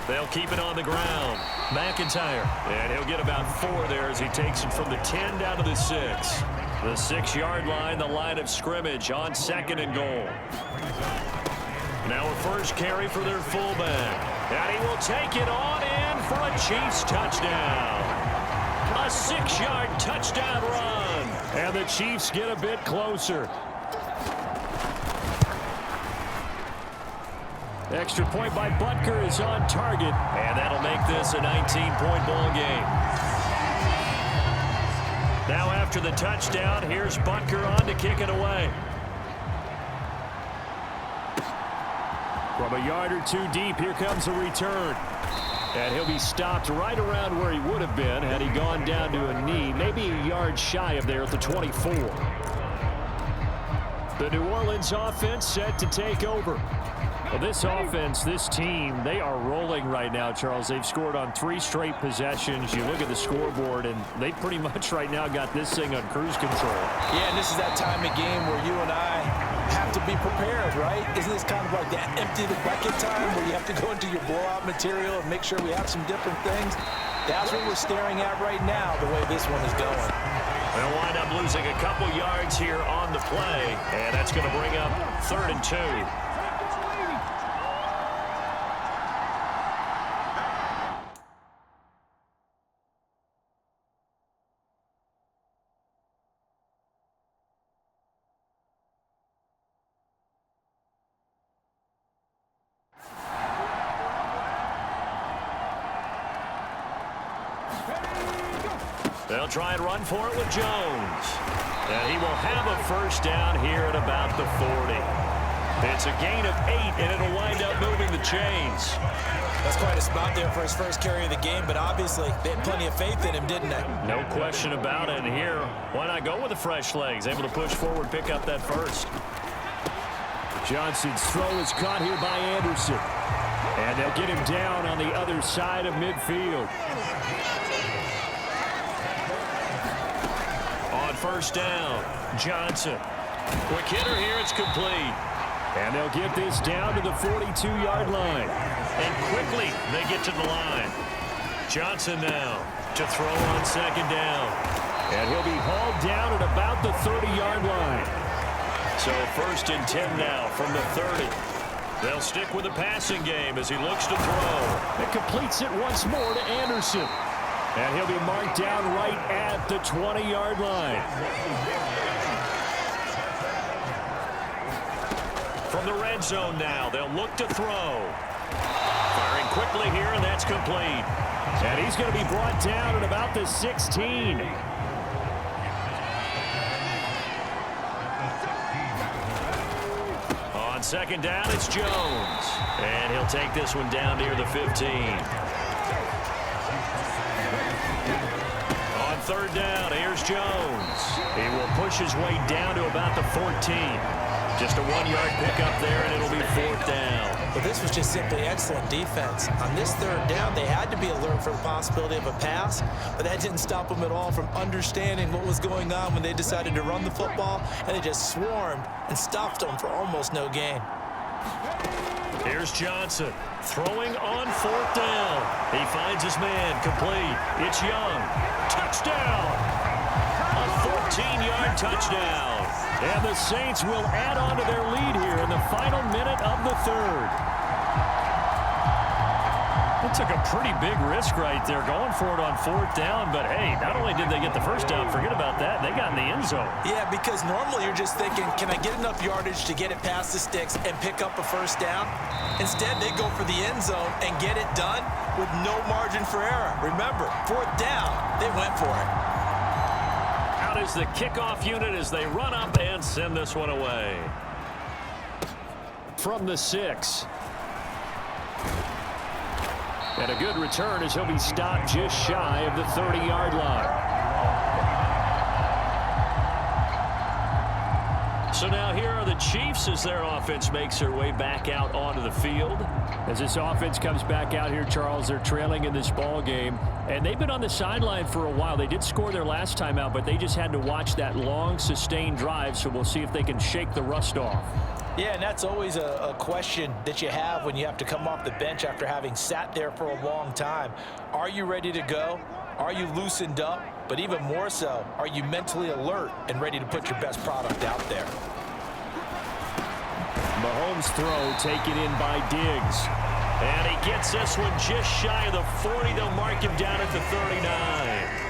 They'll keep it on the ground. McIntyre. And he'll get about 4 there as he takes it from the 10 down to the 6. The 6-yard line, the line of scrimmage on 2nd and goal. Now a first carry for their fullback. And he will take it on in for a Chiefs touchdown. A 6-yard touchdown run. And the Chiefs get a bit closer. Extra point by Butker is on target. And that'll make this a 19-point ball game. Now after the touchdown, here's Butker on to kick it away. From a yard or 2 deep, here comes a return. And he'll be stopped right around where he would have been had he gone down to a knee, maybe a yard shy of there at the 24. The New Orleans offense set to take over. Well, this offense, this team, they are rolling right now, Charles. They've scored on 3 straight possessions. You look at the scoreboard, and they pretty much right now got this thing on cruise control. Yeah, and this is that time of game where you and I have to be prepared, right? Isn't this kind of like that empty the bucket time where you have to go into your blowout material and make sure we have some different things? That's what we're staring at right now, the way this one is going. They'll wind up losing a couple yards here on the play, and that's going to bring up 3rd and 2. They'll try and run for it with Jones. And he will have a first down here at about the 40. It's a gain of 8, and it'll wind up moving the chains. That's quite a spot there for his first carry of the game, but obviously they had plenty of faith in him, didn't they? No question about it. And here, why not go with the fresh legs? Able to push forward, pick up that first. Johnson's throw is caught here by Anderson. And they'll get him down on the other side of midfield. On first down, Johnson. Quick hitter here, it's complete. And they'll get this down to the 42-yard line. And quickly, they get to the line. Johnson now to throw on 2nd down. And he'll be hauled down at about the 30-yard line. So 1st and 10 now from the 30. They'll stick with the passing game as he looks to throw. It completes it once more to Anderson. And he'll be marked down right at the 20-yard line. From the red zone now, they'll look to throw. Firing quickly here, and that's complete. And he's going to be brought down at about the 16. On second down, it's Jones. And he'll take this one down near the 15. On third down, here's Jones. He will push his way down to about the 14. Just a 1-yard pickup there, and it'll be fourth down. But this was just simply excellent defense. On this third down, they had to be alert for the possibility of a pass, but that didn't stop them at all from understanding what was going on when they decided to run the football, and they just swarmed and stopped them for almost no gain. Here's Johnson throwing on fourth down. He finds his man complete. It's Young. Touchdown! A 14-yard touchdown. And the Saints will add on to their lead here in the final minute of the third. It took a pretty big risk right there going for it on fourth down. But, hey, not only did they get the first down, forget about that, they got in the end zone. Yeah, because normally you're just thinking, can I get enough yardage to get it past the sticks and pick up a first down? Instead, they go for the end zone and get it done with no margin for error. Remember, fourth down, they went for it. Out is the kickoff unit as they run up and send this one away. From the 6. And a good return as he'll be stopped just shy of the 30-yard line. So now here are the Chiefs as their offense makes their way back out onto the field. As this offense comes back out here, Charles, they're trailing in this ball game. And they've been on the sideline for a while. They did score their last time out, but they just had to watch that long, sustained drive. So we'll see if they can shake the rust off. Yeah, and that's always a question that you have when you have to come off the bench after having sat there for a long time. Are you ready to go? Are you loosened up? But even more so, are you mentally alert and ready to put your best product out there? Mahomes' throw taken in by Diggs. And he gets this one just shy of the 40. They'll mark him down at the 39.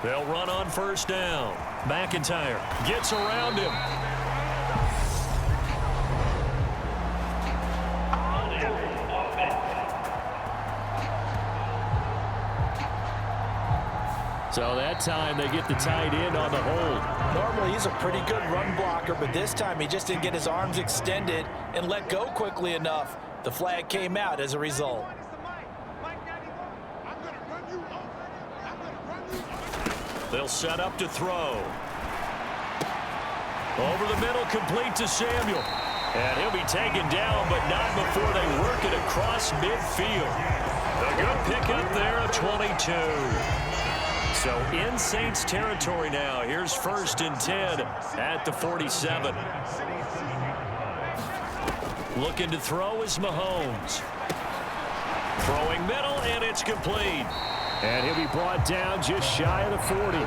They'll run on first down. McIntyre gets around him. So that time they get the tight end on the hold. Normally he's a pretty good run blocker, but this time he just didn't get his arms extended and let go quickly enough. The flag came out as a result. They'll set up to throw. Over the middle, complete to Samuel. And he'll be taken down, but not before they work it across midfield. A good pickup there of 22. So in Saints territory now. Here's 1st and 10 at the 47. Looking to throw is Mahomes. Throwing middle, and it's complete. And he'll be brought down just shy of the 40.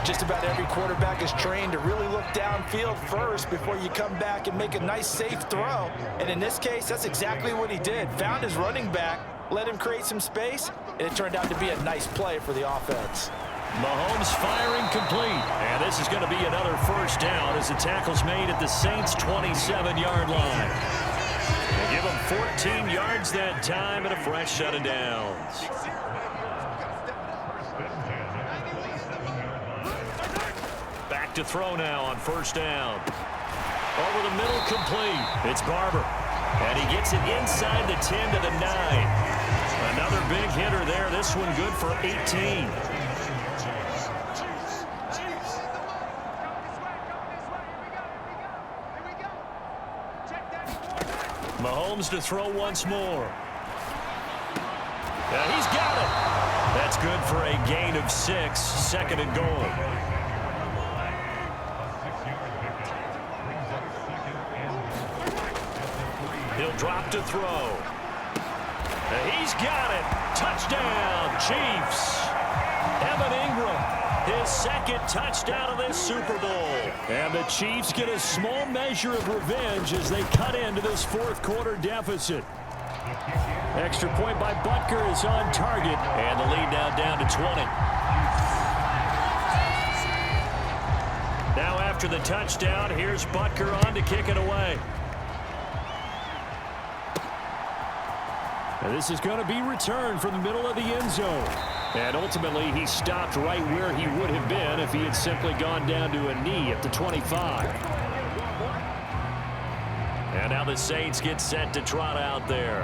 Just about every quarterback is trained to really look downfield first before you come back and make a nice, safe throw. And in this case, that's exactly what he did. Found his running back, let him create some space, and it turned out to be a nice play for the offense. Mahomes firing complete. And this is going to be another first down as the tackle's made at the Saints' 27-yard line. They give him 14 yards that time and a fresh set of downs. Back to throw now on first down. Over the middle, complete. It's Barber. And he gets it inside the 10 to the 9. Another big hitter there. This one good for 18. Mahomes to throw once more. And he's got it. That's good for a gain of 6. 2nd and goal. He'll drop to throw. And he's got it. Touchdown, Chiefs. Evan Ingram, his 2nd touchdown of this Super Bowl. And the Chiefs get a small measure of revenge as they cut into this 4th quarter deficit. Extra point by Butker is on target. And the lead now down to 20. Now after the touchdown, here's Butker on to kick it away. And this is going to be returned from the middle of the end zone. And ultimately, he stopped right where he would have been if he had simply gone down to a knee at the 25. And now the Saints get set to trot out there.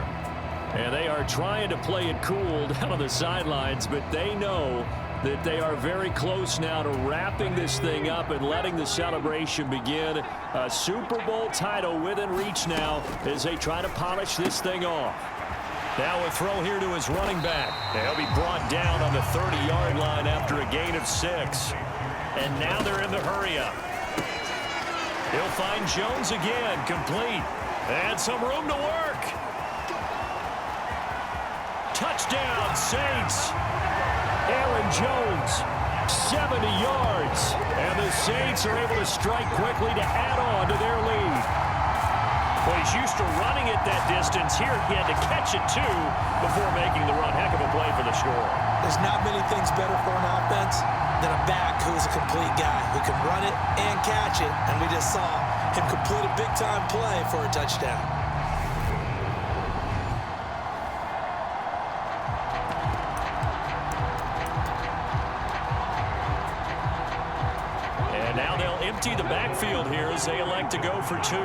And they are trying to play it cool down on the sidelines, but they know that they are very close now to wrapping this thing up and letting the celebration begin. A Super Bowl title within reach now as they try to polish this thing off. Now a throw here to his running back. He'll be brought down on the 30-yard line after a gain of 6. And now they're in the hurry-up. He'll find Jones again, complete. And some room to work. Touchdown, Saints. Aaron Jones, 70 yards. And the Saints are able to strike quickly to add on to their lead. Well, he's used to running it that distance. Here he had to catch it, too, before making the run. Heck of a play for the score. There's not many things better for an offense than a back who's a complete guy who can run it and catch it. And we just saw him complete a big-time play for a touchdown. And now they'll empty the backfield here as they elect to go for 2.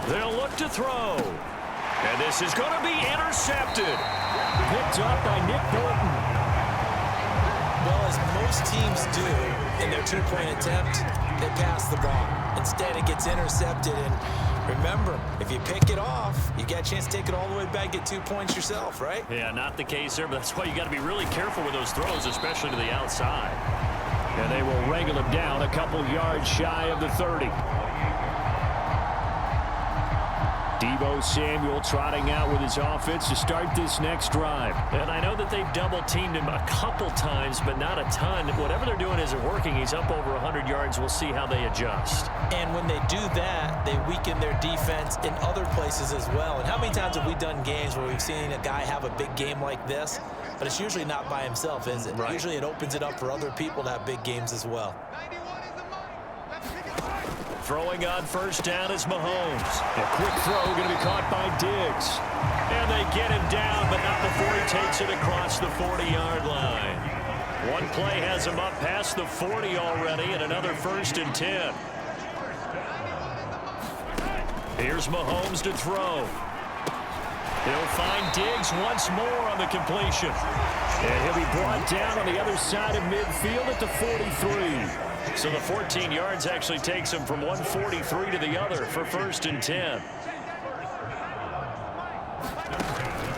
They'll look to throw. And this is going to be intercepted. Picked up by Nick Bolton. Well, as most teams do in their two-point attempt, they pass the ball. Instead, it gets intercepted. And remember, if you pick it off, you get a chance to take it all the way back, get 2 points yourself, right? Yeah, not the case there, but that's why you got to be really careful with those throws, especially to the outside. And they will wrangle him down a couple yards shy of the 30. Deebo Samuel trotting out with his offense to start this next drive. And I know that they've double-teamed him a couple times, but not a ton. Whatever they're doing isn't working. He's up over 100 yards. We'll see how they adjust. And when they do that, they weaken their defense in other places as well. And how many times have we done games where we've seen a guy have a big game like this, but it's usually not by himself, is it? Right. Usually it opens it up for other people to have big games as well. Throwing on first down is Mahomes. A quick throw going to be caught by Diggs. And they get him down, but not before he takes it across the 40-yard line. One play has him up past the 40 already, and another 1st and 10. Here's Mahomes to throw. He'll find Diggs once more on the completion. And he'll be brought down on the other side of midfield at the 43. So the 14 yards actually takes him from 143 to the other for 1st and 10.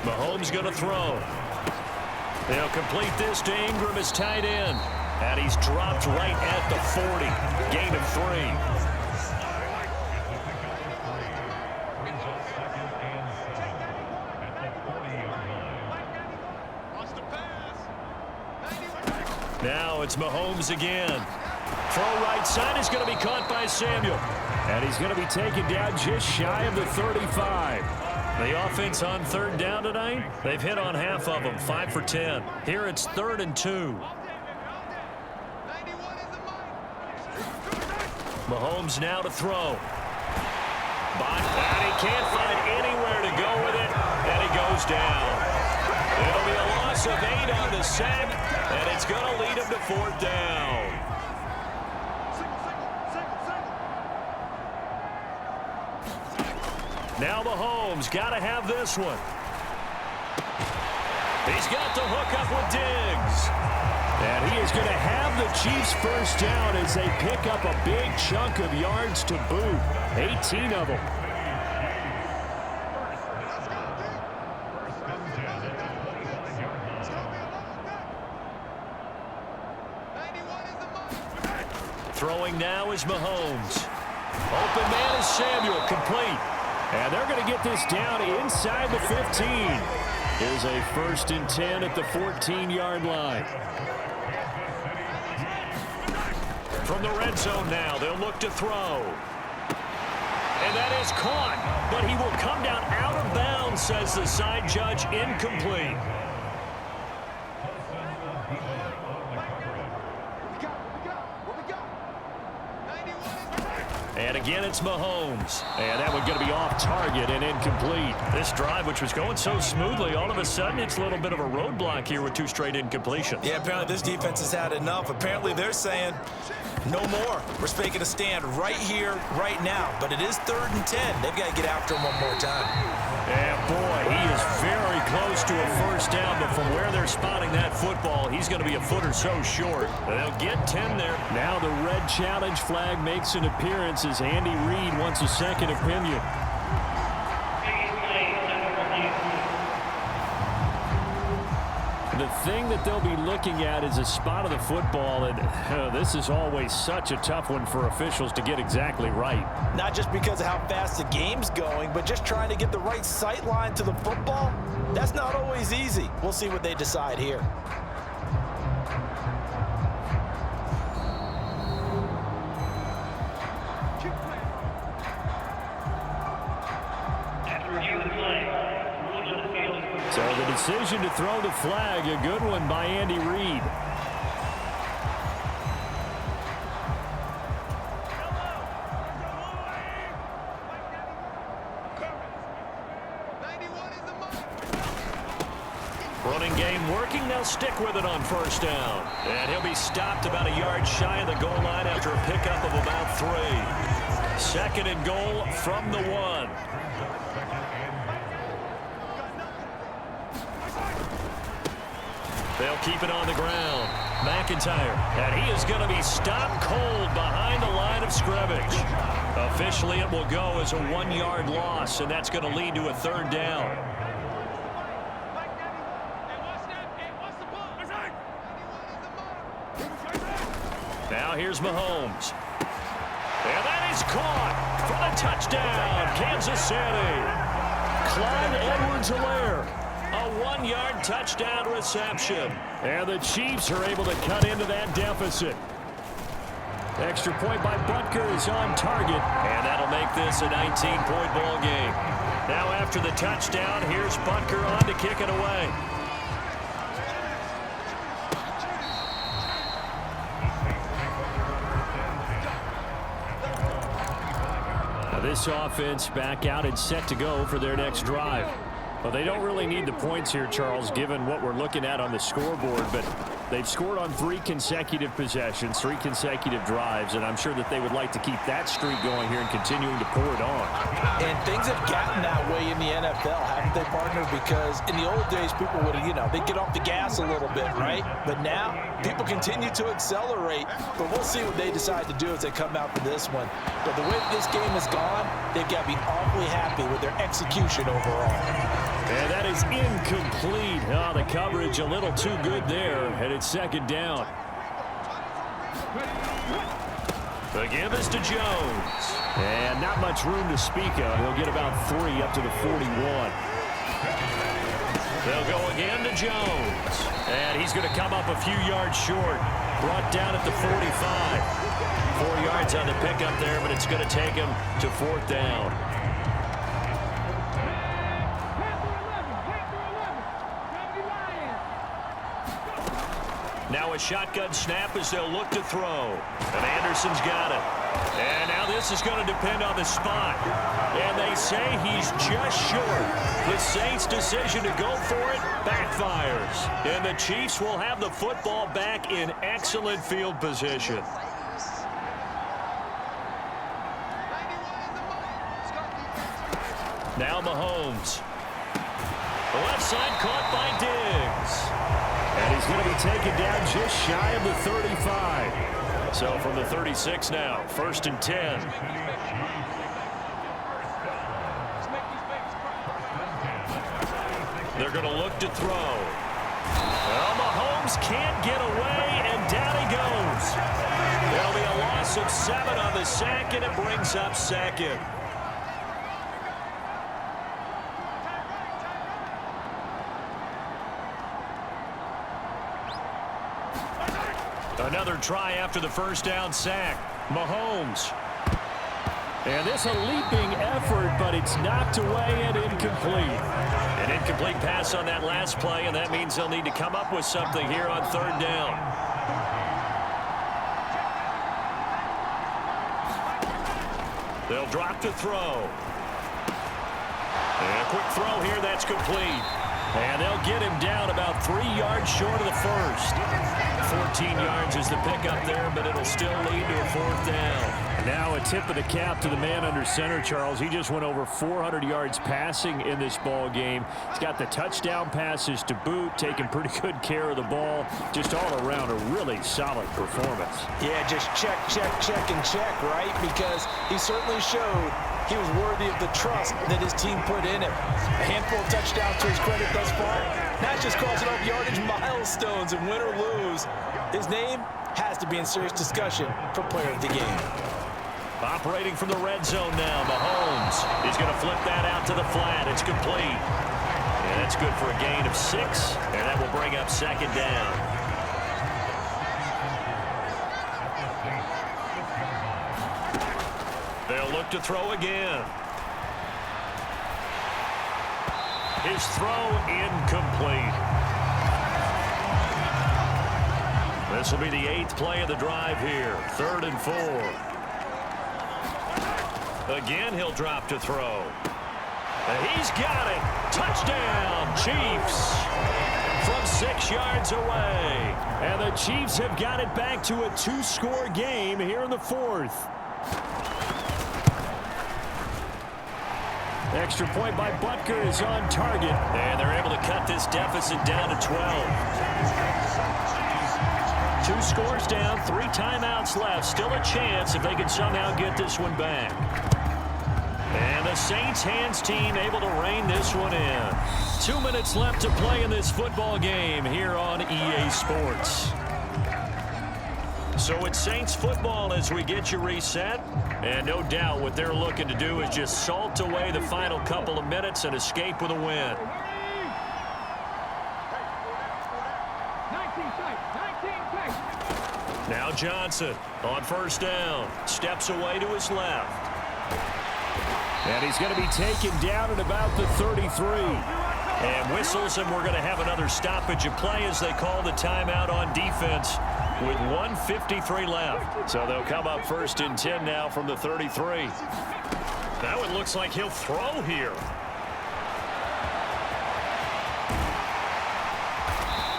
Mahomes going to throw. They'll complete this to Ingram as tight end. And he's dropped right at the 40. Gain of 3. Now it's Mahomes again. Throw right side is going to be caught by Samuel. And he's going to be taken down just shy of the 35. The offense on 3rd down tonight, they've hit on half of them, 5 for 10. Here it's 3rd and 2. Mahomes now to throw. And he can't find anywhere to go with it, and he goes down. It'll be a loss of 8 on the sack, and it's going to lead him to 4th down. Now Mahomes got to have this one. He's got the hook up with Diggs. And he is going to have the Chiefs first down as they pick up a big chunk of yards to boot. 18 of them. Throwing now is Mahomes. Open man is Samuel, complete. And they're going to get this down inside the 15. Here's a 1st and 10 at the 14-yard line. From the red zone now, they'll look to throw. And that is caught, but he will come down out of bounds, says the side judge, incomplete. And again, it's Mahomes. And that one going to be off target and incomplete. This drive, which was going so smoothly, all of a sudden it's a little bit of a roadblock here with 2 straight incompletions. Yeah, apparently this defense has had enough. Apparently they're saying no more. We're making a stand right here, right now. But it is 3rd and 10. They've got to get after him one more time. And boy, he is very close to a first down, but from where they're spotting that football, he's going to be a foot or so short. They'll get 10 there. Now the red challenge flag makes an appearance as Andy Reid wants a second opinion. The thing that they'll be looking at is a spot of the football, and this is always such a tough one for officials to get exactly right. Not just because of how fast the game's going, but just trying to get the right sight line to the football. That's not always easy. We'll see what they decide here. So the decision to throw the flag, a good one by Andy Reid. Running game working. They'll stick with it on first down. And he'll be stopped about a yard shy of the goal line after a pickup of about 3. 2nd and goal from the 1. They'll keep it on the ground. McIntyre. And he is going to be stopped cold behind the line of scrimmage. Officially, it will go as a 1-yard loss, and that's going to lead to a 3rd down. Now here's Mahomes. And that is caught for the touchdown, Kansas City. Clyde Edwards-Helaire. A 1-yard touchdown reception. And the Chiefs are able to cut into that deficit. Extra point by Butker is on target. And that'll make this a 19-point ball game. Now after the touchdown, here's Butker on to kick it away. Now this offense back out and set to go for their next drive. Well, they don't really need the points here, Charles, given what we're looking at on the scoreboard, but they've scored on 3 consecutive possessions, 3 consecutive drives, and I'm sure that they would like to keep that streak going here and continuing to pour it on. And things have gotten that way in the NFL, haven't they, partner? Because in the old days, people would, they'd get off the gas a little bit, right? But now, people continue to accelerate, but we'll see what they decide to do as they come out for this one. But the way this game has gone, they've got to be awfully happy with their execution overall. And that is incomplete. Oh, the coverage a little too good there, and it's 2nd down. The give is to Jones. And not much room to speak of. He'll get about 3 up to the 41. They'll go again to Jones. And he's going to come up a few yards short. Brought down at the 45. 4 yards on the pickup there, but it's going to take him to 4th down. Now a shotgun snap as they'll look to throw. And Anderson's got it. And now this is going to depend on the spot. And they say he's just short. The Saints' decision to go for it backfires. And the Chiefs will have the football back in excellent field position. Now Mahomes. The left side caught by Diggs. And he's going to be taken down just shy of the 35. So from the 36 now, 1st and 10. They're going to look to throw. Well, Mahomes can't get away, and down he goes. There'll be a loss of 7 on the sack, and it brings up 2nd. Another try after the first down sack. Mahomes. And this a leaping effort, but it's knocked away and incomplete. An incomplete pass on that last play, and that means they'll need to come up with something here on 3rd down. They'll drop to throw. And a quick throw here, that's complete. And they'll get him down about 3 yards short of the first. 14 yards is the pickup there, but it'll still lead to a 4th down. And now a tip of the cap to the man under center, Charles. He just went over 400 yards passing in this ball game. He's got the touchdown passes to boot, taking pretty good care of the ball. Just all around a really solid performance. Yeah, just check, and check, right? Because he certainly showed he was worthy of the trust that his team put in him. A handful of touchdowns to his credit thus far. Not just crossing off yardage milestones and win or lose. His name has to be in serious discussion for player of the game. Operating from the red zone now, Mahomes. He's going to flip that out to the flat. It's complete. And that's good for a gain of 6, and that will bring up 2nd down. They'll look to throw again. His throw incomplete. This will be the 8th play of the drive here. 3rd and 4. Again, he'll drop to throw. And he's got it. Touchdown, Chiefs. From 6 yards away. And the Chiefs have got it back to a 2-score game here in the 4th. Extra point by Butker is on target. And they're able to cut this deficit down to 12. 2 scores down, 3 timeouts left. Still a chance if they can somehow get this one back. And the Saints hands team able to rein this one in. 2 minutes left to play in this football game here on EA Sports. So it's Saints football as we get you reset. And no doubt what they're looking to do is just salt away the final couple of minutes and escape with a win. Now Johnson on 1st down. Steps away to his left. And he's going to be taken down at about the 33. And whistles, and we're going to have another stoppage of play as they call the timeout on defense with 1:53 left. So they'll come up 1st and 10 now from the 33. Now it looks like he'll throw here.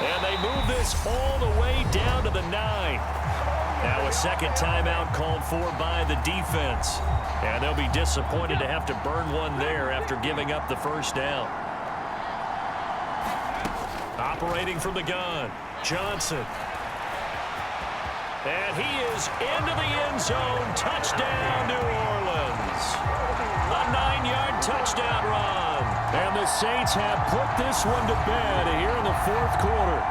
And they move this all the way down to the 9. Now a 2nd timeout called for by the defense. And they'll be disappointed to have to burn one there after giving up the 1st down. Operating from the gun, Johnson. And he is into the end zone. Touchdown, New Orleans. A 9-yard touchdown run. And the Saints have put this one to bed here in the 4th quarter.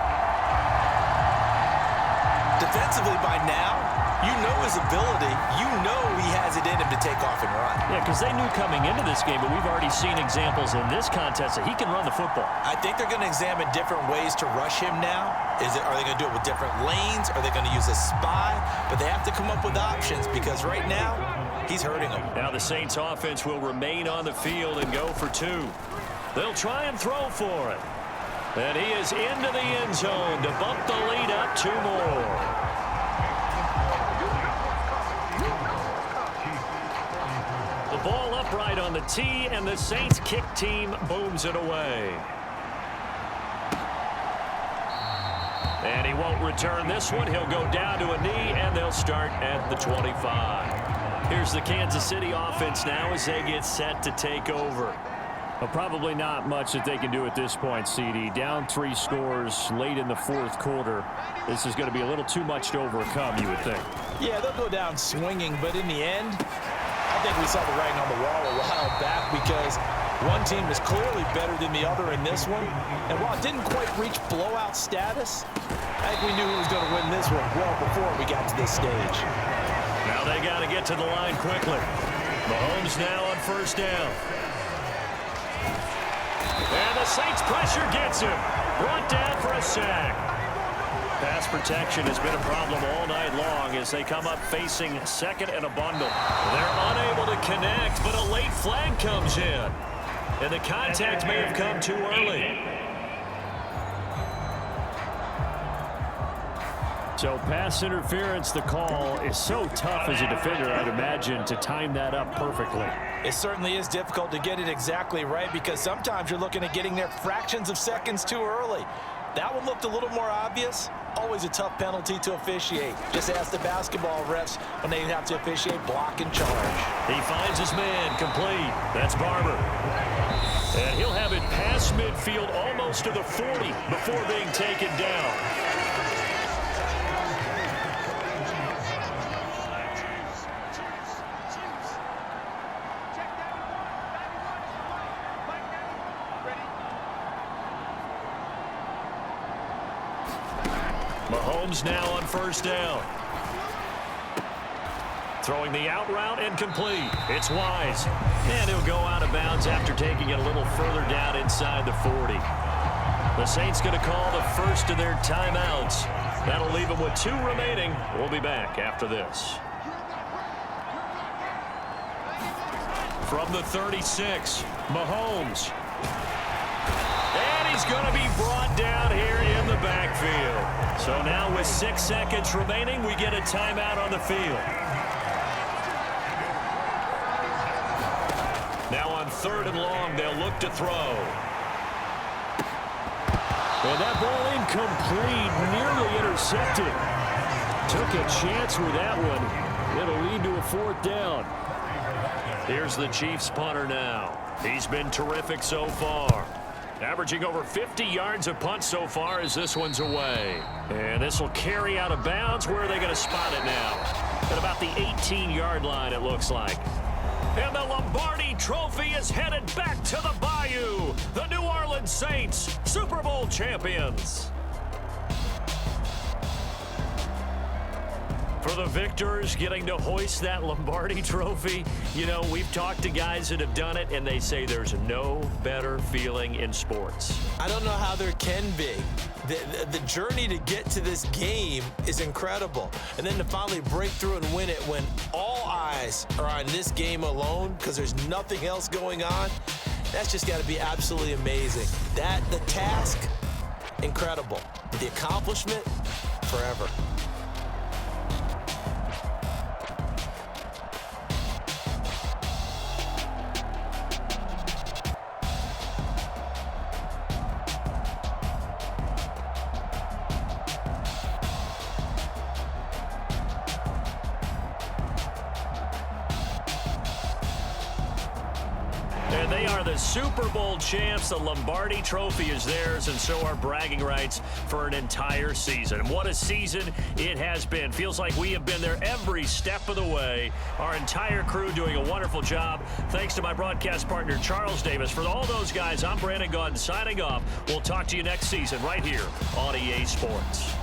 Defensively by now, you know his ability. You know he has it in him to take off and run. Yeah, because they knew coming into this game, but we've already seen examples in this contest that he can run the football. I think they're going to examine different ways to rush him now. Are they going to do it with different lanes? Are they going to use a spy? But they have to come up with options because right now, he's hurting them. Now the Saints offense will remain on the field and go for 2. They'll try and throw for it. And he is into the end zone to bump the lead up 2 more. The ball upright on the tee, and the Saints kick team booms it away. And he won't return this one. He'll go down to a knee, and they'll start at the 25. Here's the Kansas City offense now as they get set to take over. Well, probably not much that they can do at this point, CD. Down 3 scores late in the 4th quarter. This is going to be a little too much to overcome, you would think. Yeah, they'll go down swinging, but in the end, I think we saw the writing on the wall a while back because one team is clearly better than the other in this one. And while it didn't quite reach blowout status, I think we knew who was going to win this one well before we got to this stage. Now they got to get to the line quickly. Mahomes now on 1st down. And the Saints pressure gets him. Brought down for a sack. Pass protection has been a problem all night long as they come up facing 2nd and a bundle. They're unable to connect, but a late flag comes in. And the contact may have come too early. So pass interference, the call is so tough as a defender, I'd imagine, to time that up perfectly. It certainly is difficult to get it exactly right because sometimes you're looking at getting there fractions of seconds too early. That one looked a little more obvious. Always a tough penalty to officiate. Just ask the basketball refs when they have to officiate block and charge. He finds his man complete. That's Barber. And he'll have it past midfield almost to the 40 before being taken down. Mahomes now on first down. Throwing the out route and complete. It's Wise. And he'll go out of bounds after taking it a little further down inside the 40. The Saints going to call the first of their timeouts. That'll leave them with 2 remaining. We'll be back after this. From the 36, Mahomes. And he's going to be brought down here in the backfield. So now with 6 seconds remaining, we get a timeout on the field. Now on 3rd and long, they'll look to throw. And that ball incomplete, nearly intercepted. Took a chance with that one. It'll lead to a 4th down. Here's the Chiefs punter now. He's been terrific so far. Averaging over 50 yards a punt so far as this one's away. And this will carry out of bounds. Where are they going to spot it now? At about the 18-yard line, it looks like. And the Lombardi Trophy is headed back to the Bayou. The New Orleans Saints, Super Bowl champions. For the victors getting to hoist that Lombardi Trophy, you know, we've talked to guys that have done it, and they say there's no better feeling in sports. I don't know how there can be. The journey to get to this game is incredible. And then to finally break through and win it when all eyes are on this game alone because there's nothing else going on, that's just got to be absolutely amazing. The task, incredible. The accomplishment, forever. And they are the Super Bowl champs. The Lombardi Trophy is theirs, and so are bragging rights for an entire season. What a season it has been. Feels like we have been there every step of the way. Our entire crew doing a wonderful job. Thanks to my broadcast partner, Charles Davis. For all those guys, I'm Brandon Gaudin signing off. We'll talk to you next season right here on EA Sports.